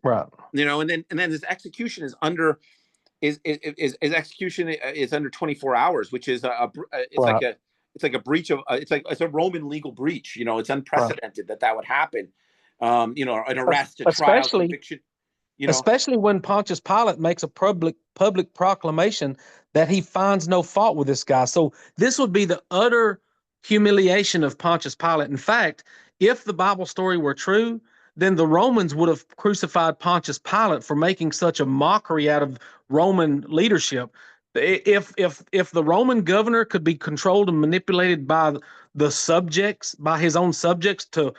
Right. Right. And then his execution is under is execution is under 24 hours, which is Right. it's like a breach of it's a Roman legal breach. It's Right. unprecedented that would happen. An arrest, a trial, Especially conviction. especially when Pontius Pilate makes a public proclamation that he finds no fault with this guy. So this would be the utter humiliation of Pontius Pilate. In fact, if the Bible story were true, then the Romans would have crucified Pontius Pilate for making such a mockery out of Roman leadership. If the Roman governor could be controlled and manipulated by the subjects, by his own subjects to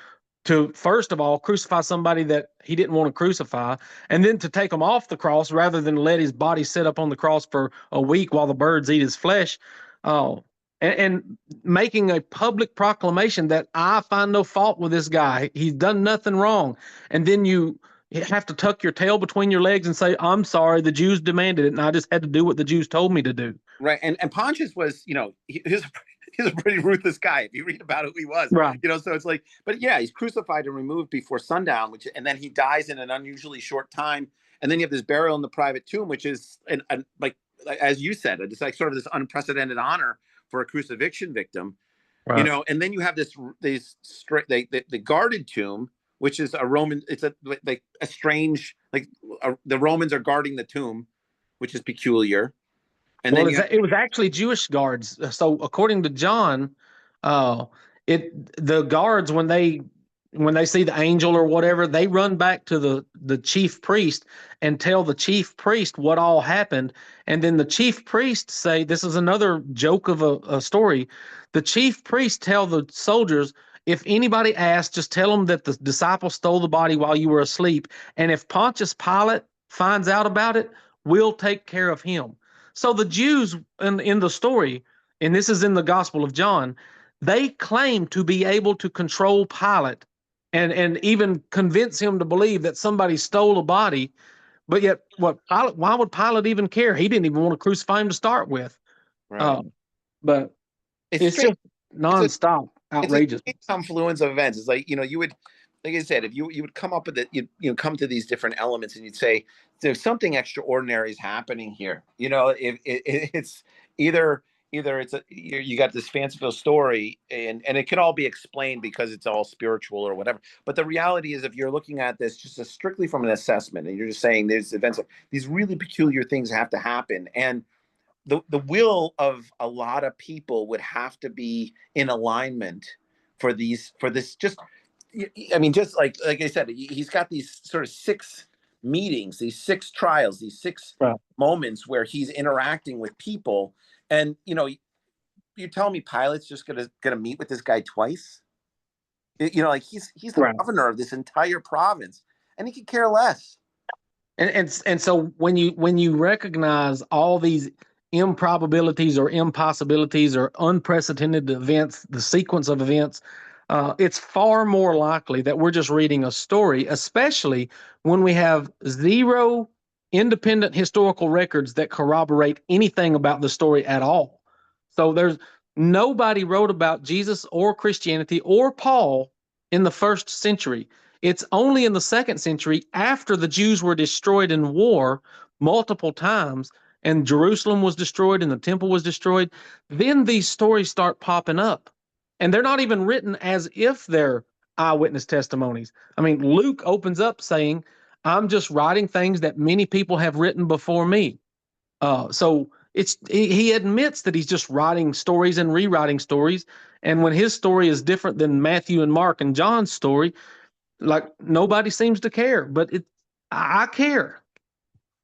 first of all crucify somebody that he didn't want to crucify, and then to take him off the cross rather than let his body sit up on the cross for a week while the birds eat his flesh, and making a public proclamation that I find no fault with this guy. He's done nothing wrong. And then you have to tuck your tail between your legs and say, "I'm sorry, the Jews demanded it, and I just had to do what the Jews told me to do." Right. And Pontius was, he's a pretty ruthless guy. If you read about who he was, Right. So it's like, but yeah, he's crucified and removed before sundown, and then he dies in an unusually short time. And then you have this burial in the private tomb, which is like as you said, it's like sort of this unprecedented honor for a crucifixion victim, Right. And then you have the guarded tomb, which is a Roman. It's a strange, the Romans are guarding the tomb, which is peculiar. And Well, then it was actually Jewish guards. So according to John, the guards when they when they see the angel or whatever, they run back to the chief priest and tell the chief priest what all happened. And then the chief priest say, this is another joke of a story. The chief priest tell the soldiers, if anybody asks, just tell them that the disciples stole the body while you were asleep. And if Pontius Pilate finds out about it, we'll take care of him. So the Jews in the story, and this is in the Gospel of John, they claim to be able to control Pilate and even convince him to believe that somebody stole a body. But yet, why would Pilate even care? He didn't even want to crucify him to start with. Right. But It's it's strange. just It's a nonstop it's a outrageous. strange confluence of events. It's like, you would, like I said, if you would come up with it, you come to these different elements and you'd say there's something extraordinary is happening here. If it's either it's you got this fanciful story, and it can all be explained because it's all spiritual or whatever. But the reality is, if you're looking at this just strictly from an assessment, and you're just saying there's events, these really peculiar things have to happen, and the will of a lot of people would have to be in alignment for this. Just, I mean, just like I said, he's got these sort of six meetings, these six trials, these six Right. moments where he's interacting with people. And you tell me Pilate's just gonna meet with this guy twice? Like he's the Right. governor of this entire province, and he could care less. And so when you recognize all these improbabilities or impossibilities or unprecedented events, the sequence of events, it's far more likely that we're just reading a story, especially when we have zero independent historical records that corroborate anything about the story at all. So there's nobody wrote about Jesus or Christianity or Paul in the first century. It's only in the second century, after the Jews were destroyed in war multiple times, and Jerusalem was destroyed and the temple was destroyed, then these stories start popping up. And they're not even written as if they're eyewitness testimonies. I mean, Luke opens up saying, I'm just writing things that many people have written before me. So he admits that he's just writing stories and rewriting stories. And when his story is different than Matthew and Mark and John's story, like nobody seems to care, but I care.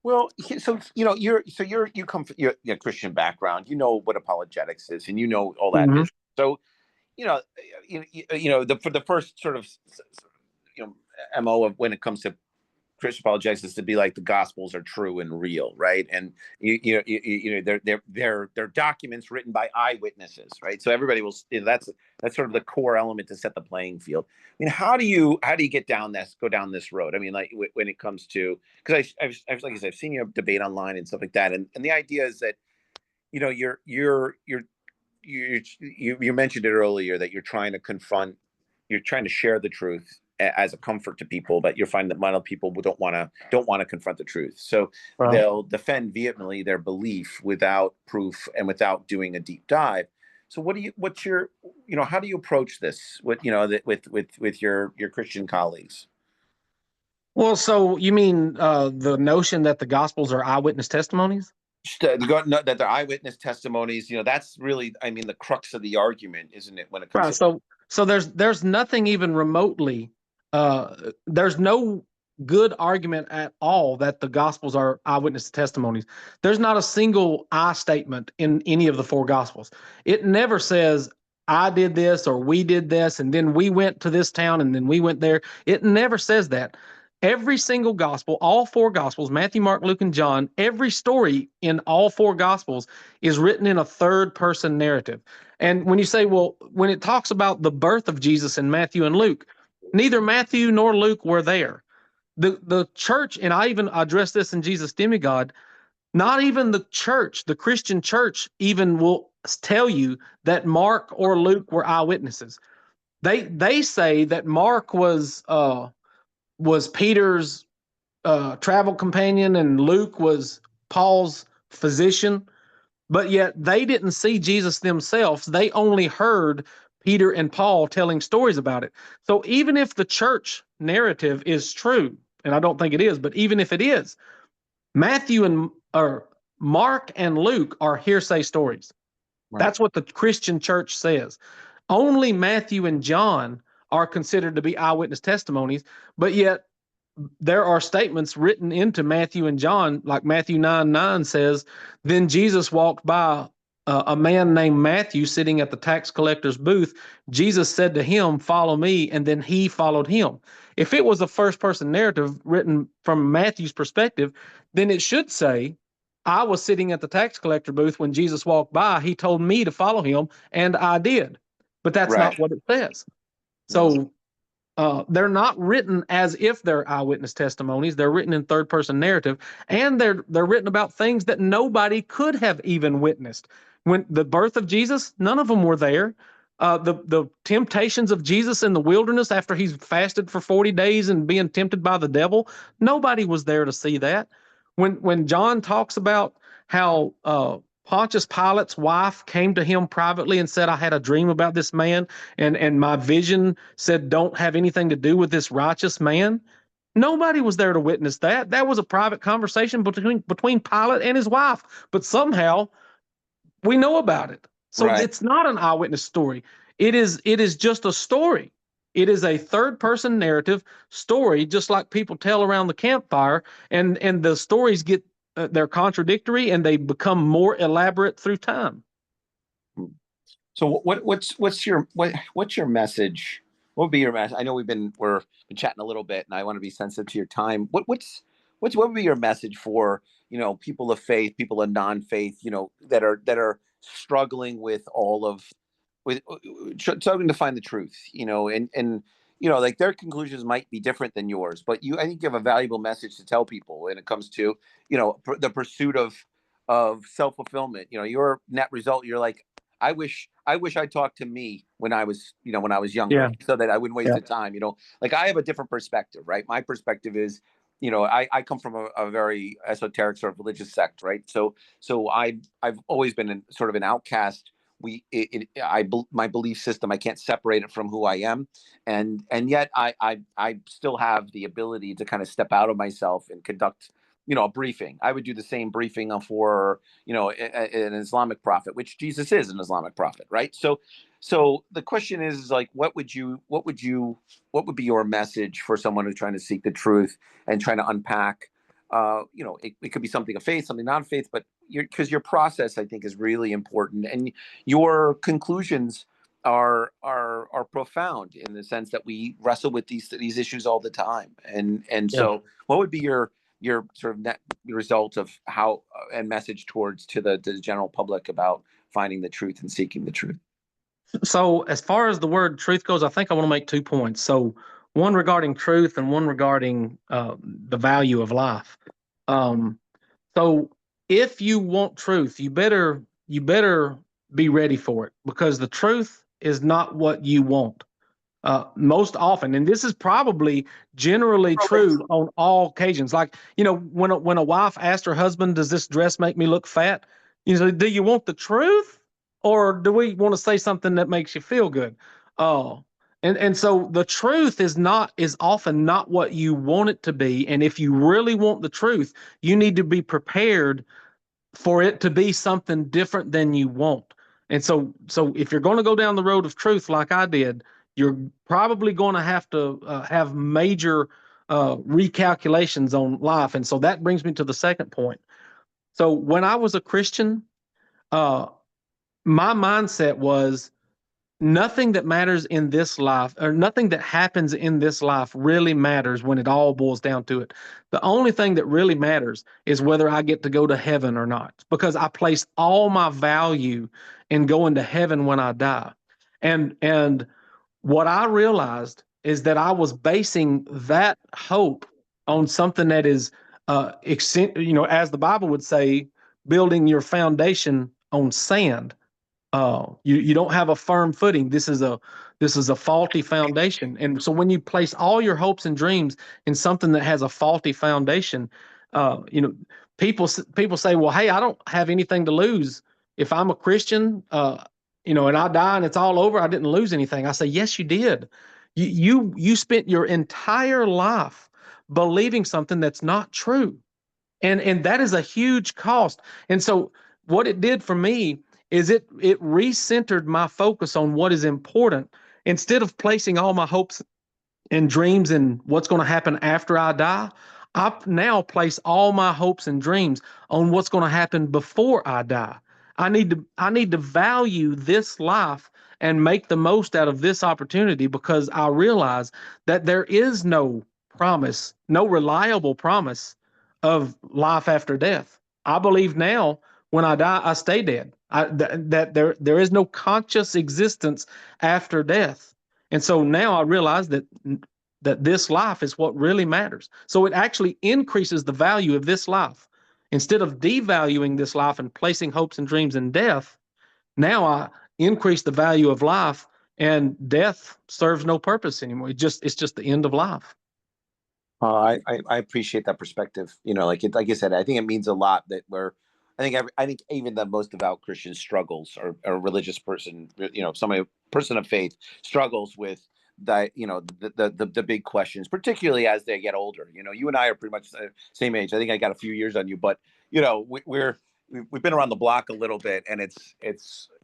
Well, so you come from your Christian background. You know what apologetics is, and you know all that Mm-hmm. business. So you know, for the first sort of mo of when it comes to Christian apologetics is to be like the Gospels are true and real, right? And they're documents written by eyewitnesses, right? So everybody will. That's sort of the core element to set the playing field. I mean, how do you go down this road? I mean, like when it comes to, because I've like I said, I've seen you debate online and stuff like that, and the idea is that you mentioned it earlier that you're trying to share the truth as a comfort to people, but you're finding that a lot of people don't want to confront the truth, so Right. they'll defend vehemently their belief without proof and without doing a deep dive. So what's your how do you approach this with your Christian colleagues? Well, so you mean the notion that the Gospels are eyewitness testimonies? That they're eyewitness testimonies, that's really, I mean, the crux of the argument, isn't it, when it comes Right. to. So there's nothing even remotely. There's no good argument at all that the Gospels are eyewitness testimonies. There's not a single I statement in any of the four Gospels. It never says I did this or we did this and then we went to this town and then we went there. It never says that. Every single gospel, all four gospels, Matthew, Mark, Luke, and John, every story in all four gospels is written in a third person narrative. And when you say, well, when it talks about the birth of Jesus in Matthew and Luke, neither Matthew nor Luke were there. The church, and I even address this in Jesus Demigod, not even the church, the Christian church, even will tell you that Mark or Luke were eyewitnesses. They say that Mark was Peter's travel companion and Luke was Paul's physician, but yet they didn't see Jesus themselves. They only heard Peter and Paul telling stories about it. So even if the church narrative is true, and I don't think it is, but even if it is, Matthew and or Mark and Luke are hearsay stories. Right. That's what the Christian church says. Only Matthew and John are considered to be eyewitness testimonies, but yet there are statements written into Matthew and John, like Matthew 9:9 says, then Jesus walked by a man named Matthew sitting at the tax collector's booth. Jesus said to him, follow me, and then he followed him. If it was a first person narrative written from Matthew's perspective, then it should say, I was sitting at the tax collector booth when Jesus walked by. He told me to follow him, and I did. But that's Right. not what it says. So they're not written as if they're eyewitness testimonies. They're written in third person narrative, and they're written about things that nobody could have even witnessed. When the birth of Jesus, none of them were there. The temptations of Jesus in the wilderness after he's fasted for 40 days and being tempted by the devil, nobody was there to see that. When John talks about how Pontius Pilate's wife came to him privately and said, I had a dream about this man, and my vision said, don't have anything to do with this righteous man. Nobody was there to witness that. That was a private conversation between Pilate and his wife. But somehow we know about it. So Right. it's not an eyewitness story. It is just a story. It is a third person narrative story, just like people tell around the campfire, and the stories get they're contradictory and they become more elaborate through time. So what's your message? What would be your message? I know we're been chatting a little bit, and I want to be sensitive to your time. What would be your message for, people of faith, people of non-faith, that are struggling with struggling to find the truth, and like their conclusions might be different than yours, but I think you have a valuable message to tell people when it comes to, the pursuit of self-fulfillment. Your net result, you're like, I wish I talked to me when I was younger, so that I wouldn't waste the time. Like I have a different perspective, right? My perspective is, I come from a very esoteric sort of religious sect, right? So I've always been sort of an outcast. My belief system, I can't separate it from who I am, and yet I still have the ability to kind of step out of myself and conduct a briefing. I would do the same briefing for an Islamic prophet, which Jesus is an Islamic prophet, right? So the question is like, what would be your message for someone who's trying to seek the truth and trying to unpack? It could be something of faith, something non-faith, but because your process, I think, is really important, and your conclusions are profound in the sense that we wrestle with these issues all the time. So what would be your sort of net result of how and message to the general public about finding the truth and seeking the truth? So as far as the word truth goes, I think I want to make 2 points. So one regarding truth and one regarding the value of life. So if you want truth, you better be ready for it, because the truth is not what you want. Most often, and this is probably generally true on all occasions. Like, when a wife asked her husband, does this dress make me look fat? Do you want the truth, or do we want to say something that makes you feel good? And so the truth is often not what you want it to be. And if you really want the truth, you need to be prepared for it to be something different than you want. And so if you're going to go down the road of truth like I did, you're probably going to have major recalculations on life. And so that brings me to the second point. So when I was a Christian, my mindset was, nothing that matters in this life, or nothing that happens in this life, really matters when it all boils down to it. The only thing that really matters is whether I get to go to heaven or not, because I place all my value in going to heaven when I die. And what I realized is that I was basing that hope on something that is, as the Bible would say, building your foundation on sand. You don't have a firm footing. This is a faulty foundation. And so when you place all your hopes and dreams in something that has a faulty foundation, uh, you know, people say, well, hey, I don't have anything to lose if I'm a Christian, and I die and it's all over. I didn't lose anything. I say, yes, you did. You spent your entire life believing something that's not true, and that is a huge cost. And so what it did for me is it recentered my focus on what is important instead of placing all my hopes and dreams in what's going to happen after I die, I now place all my hopes and dreams on what's going to happen before I die. I need to value this life and make the most out of this opportunity, because I realize that there is no promise, no reliable promise of life after death. I believe now when I die, I stay dead. That there is no conscious existence after death. And so now I realize that this life is what really matters. So it actually increases the value of this life. Instead of devaluing this life and placing hopes and dreams in death, now I increase the value of life, and death serves no purpose anymore. It's just the end of life. I appreciate that perspective. Like I said, I think it means a lot that I think even the most devout Christian struggles, or a religious person, somebody, person of faith, struggles with the big questions, particularly as they get older. You and I are pretty much the same age. I think I got a few years on you, but we've been around the block a little bit, and it's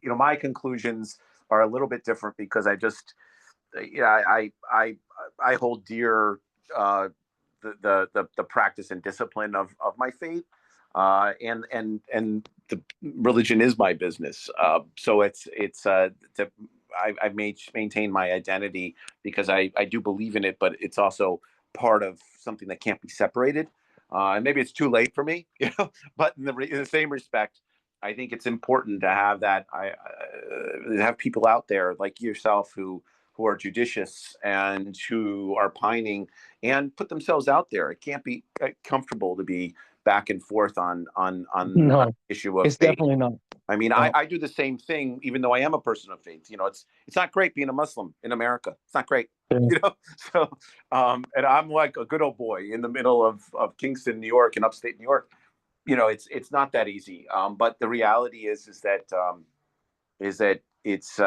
my conclusions are a little bit different, because I hold dear the practice and discipline of my faith, and the religion is my business. So I've maintained my identity, because I do believe in it, but it's also part of something that can't be separated. And maybe it's too late for me, but in the same respect, I think it's important to have that. Have people out there like yourself who are judicious and who are pining and put themselves out there. It can't be comfortable to be back and forth on No, issue of it's faith. definitely not. I mean, No. I do the same thing, even though I am a person of faith. It's not great being a Muslim in America. It's not great. Yeah. So and I'm like a good old boy in the middle of Kingston, New York, and upstate New York. It's not that easy. But the reality is that it's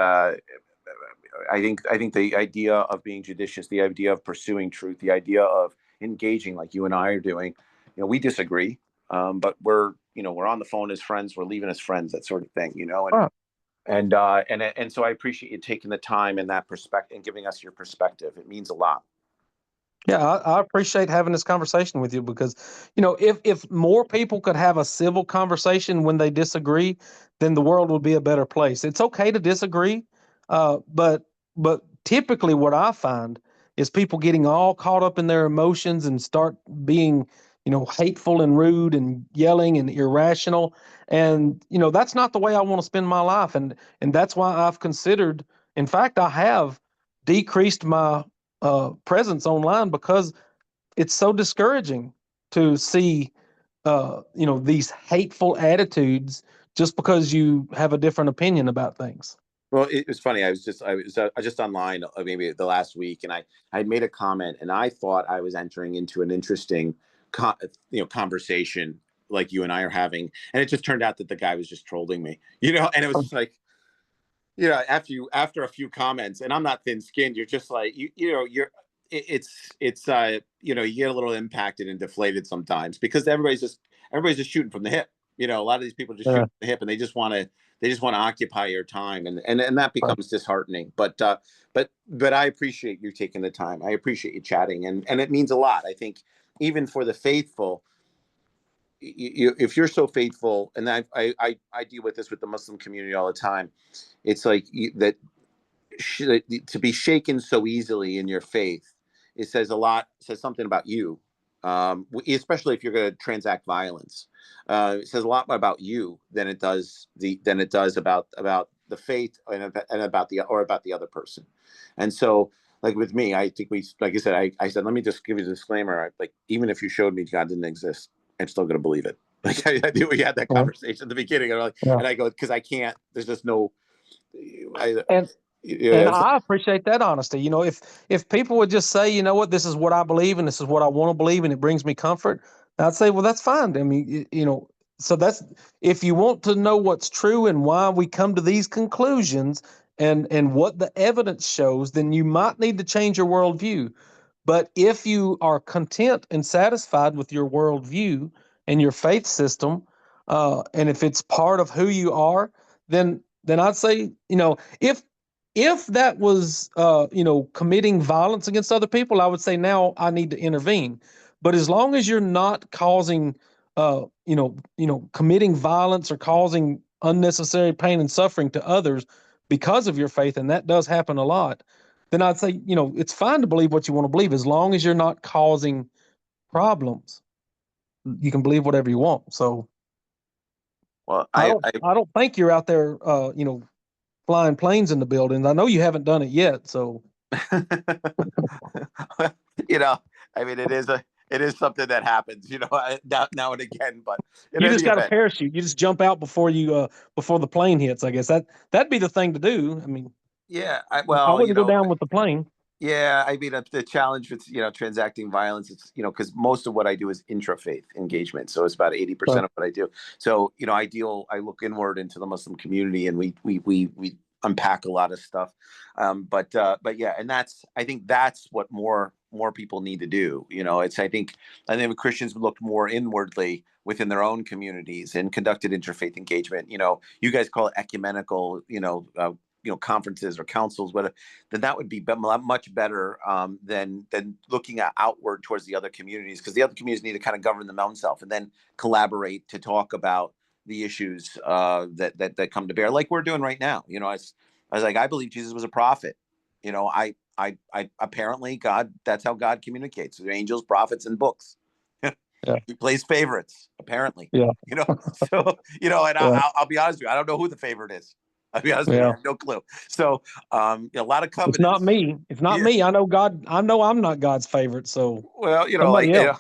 I think the idea of being judicious, the idea of pursuing truth, the idea of engaging like you and I are doing, we disagree, but we're on the phone as friends, we're leaving as friends, that sort of thing, Right. and so I appreciate you taking the time and that perspective and giving us your perspective. It means a lot. Yeah, I appreciate having this conversation with you, because, if more people could have a civil conversation when they disagree, then the world would be a better place. It's okay to disagree, but typically what I find is people getting all caught up in their emotions and start being, hateful and rude and yelling and irrational. And, that's not the way I want to spend my life. And that's why I've considered, in fact, I have decreased my presence online, because it's so discouraging to see these hateful attitudes just because you have a different opinion about things. Well, it was funny. I was just online, maybe the last week, and I made a comment, and I thought I was entering into an interesting conversation like you and I are having, and it just turned out that the guy was just trolling me, and it was just like, after a few comments, and I'm not thin skinned, you're just like, it's you get a little impacted and deflated sometimes, because everybody's just shooting from the hip. A lot of these people just shoot Yeah. from the hip, and they just want to occupy your time, and that becomes disheartening. But I appreciate you taking the time. I appreciate you chatting, and it means a lot. I think even for the faithful, if you're so faithful, and I deal with this with the Muslim community all the time. It's like that to be shaken so easily in your faith. It says a lot. Says something about you, especially if you're going to transact violence. It says a lot more about you than it does about the faith, and about the other person. And so, like with me, I think like I said, I said, let me just give you a disclaimer. Like, even if you showed me God didn't exist, I'm still going to believe it. Like I knew we had that Yeah. conversation at the beginning, and Yeah. I go, because I can't. There's just no. I, And And yeah, I appreciate that honesty. If people would just say, what, this is what I believe and this is what I want to believe and it brings me comfort, I'd say, well, that's fine. I mean, so that's, if you want to know what's true and why we come to these conclusions and what the evidence shows, then you might need to change your worldview. But if you are content and satisfied with your worldview and your faith system, and if it's part of who you are, then I'd say, if if that was, committing violence against other people, I would say now I need to intervene. But as long as you're not causing, committing violence or causing unnecessary pain and suffering to others because of your faith, and that does happen a lot, then I'd say, it's fine to believe what you want to believe as long as you're not causing problems. You can believe whatever you want. So Well, I don't think you're out there, flying planes in the buildings. I know you haven't done it yet. So, you know, I mean, it is something that happens, now and again. But in you any just got a event, parachute. You just jump out before the plane hits. I guess that'd be the thing to do. I mean, yeah, I wouldn't go down with the plane. yeah, I mean, the challenge with transacting violence, it's because most of what I do is intra-faith engagement, so it's about 80% of what I do. So I look inward into the Muslim community, and we unpack a lot of stuff. But yeah, and I think that's what more people need to do. I think Christians looked more inwardly within their own communities and conducted interfaith engagement. You guys call it ecumenical, conferences or councils, whatever. Then that would be much better than looking outward towards the other communities, because the other communities need to kind of govern them themselves and then collaborate to talk about the issues that come to bear, like we're doing right now. I was like, I believe Jesus was a prophet. I apparently God, that's how God communicates through angels, prophets, and books. Yeah. He plays favorites, apparently. Yeah. So and Yeah. I'll be honest with you, I don't know who the favorite is. I'll be honest with you, I Yeah. have no clue. So a lot of It's not covenants. me. It's not Yeah. me. I know God. I know I'm not God's favorite. So Well, somebody else.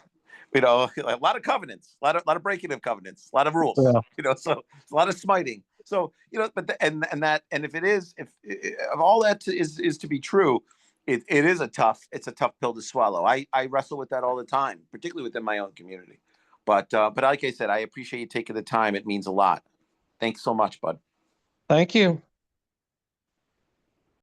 a lot of covenants, a lot of breaking of covenants, a lot of rules. Yeah. So it's a lot of smiting. So but and if all that is to be true, it is it's a tough pill to swallow. I wrestle with that all the time, particularly within my own community. But like I said, I appreciate you taking the time. It means a lot. Thanks so much, bud. Thank you.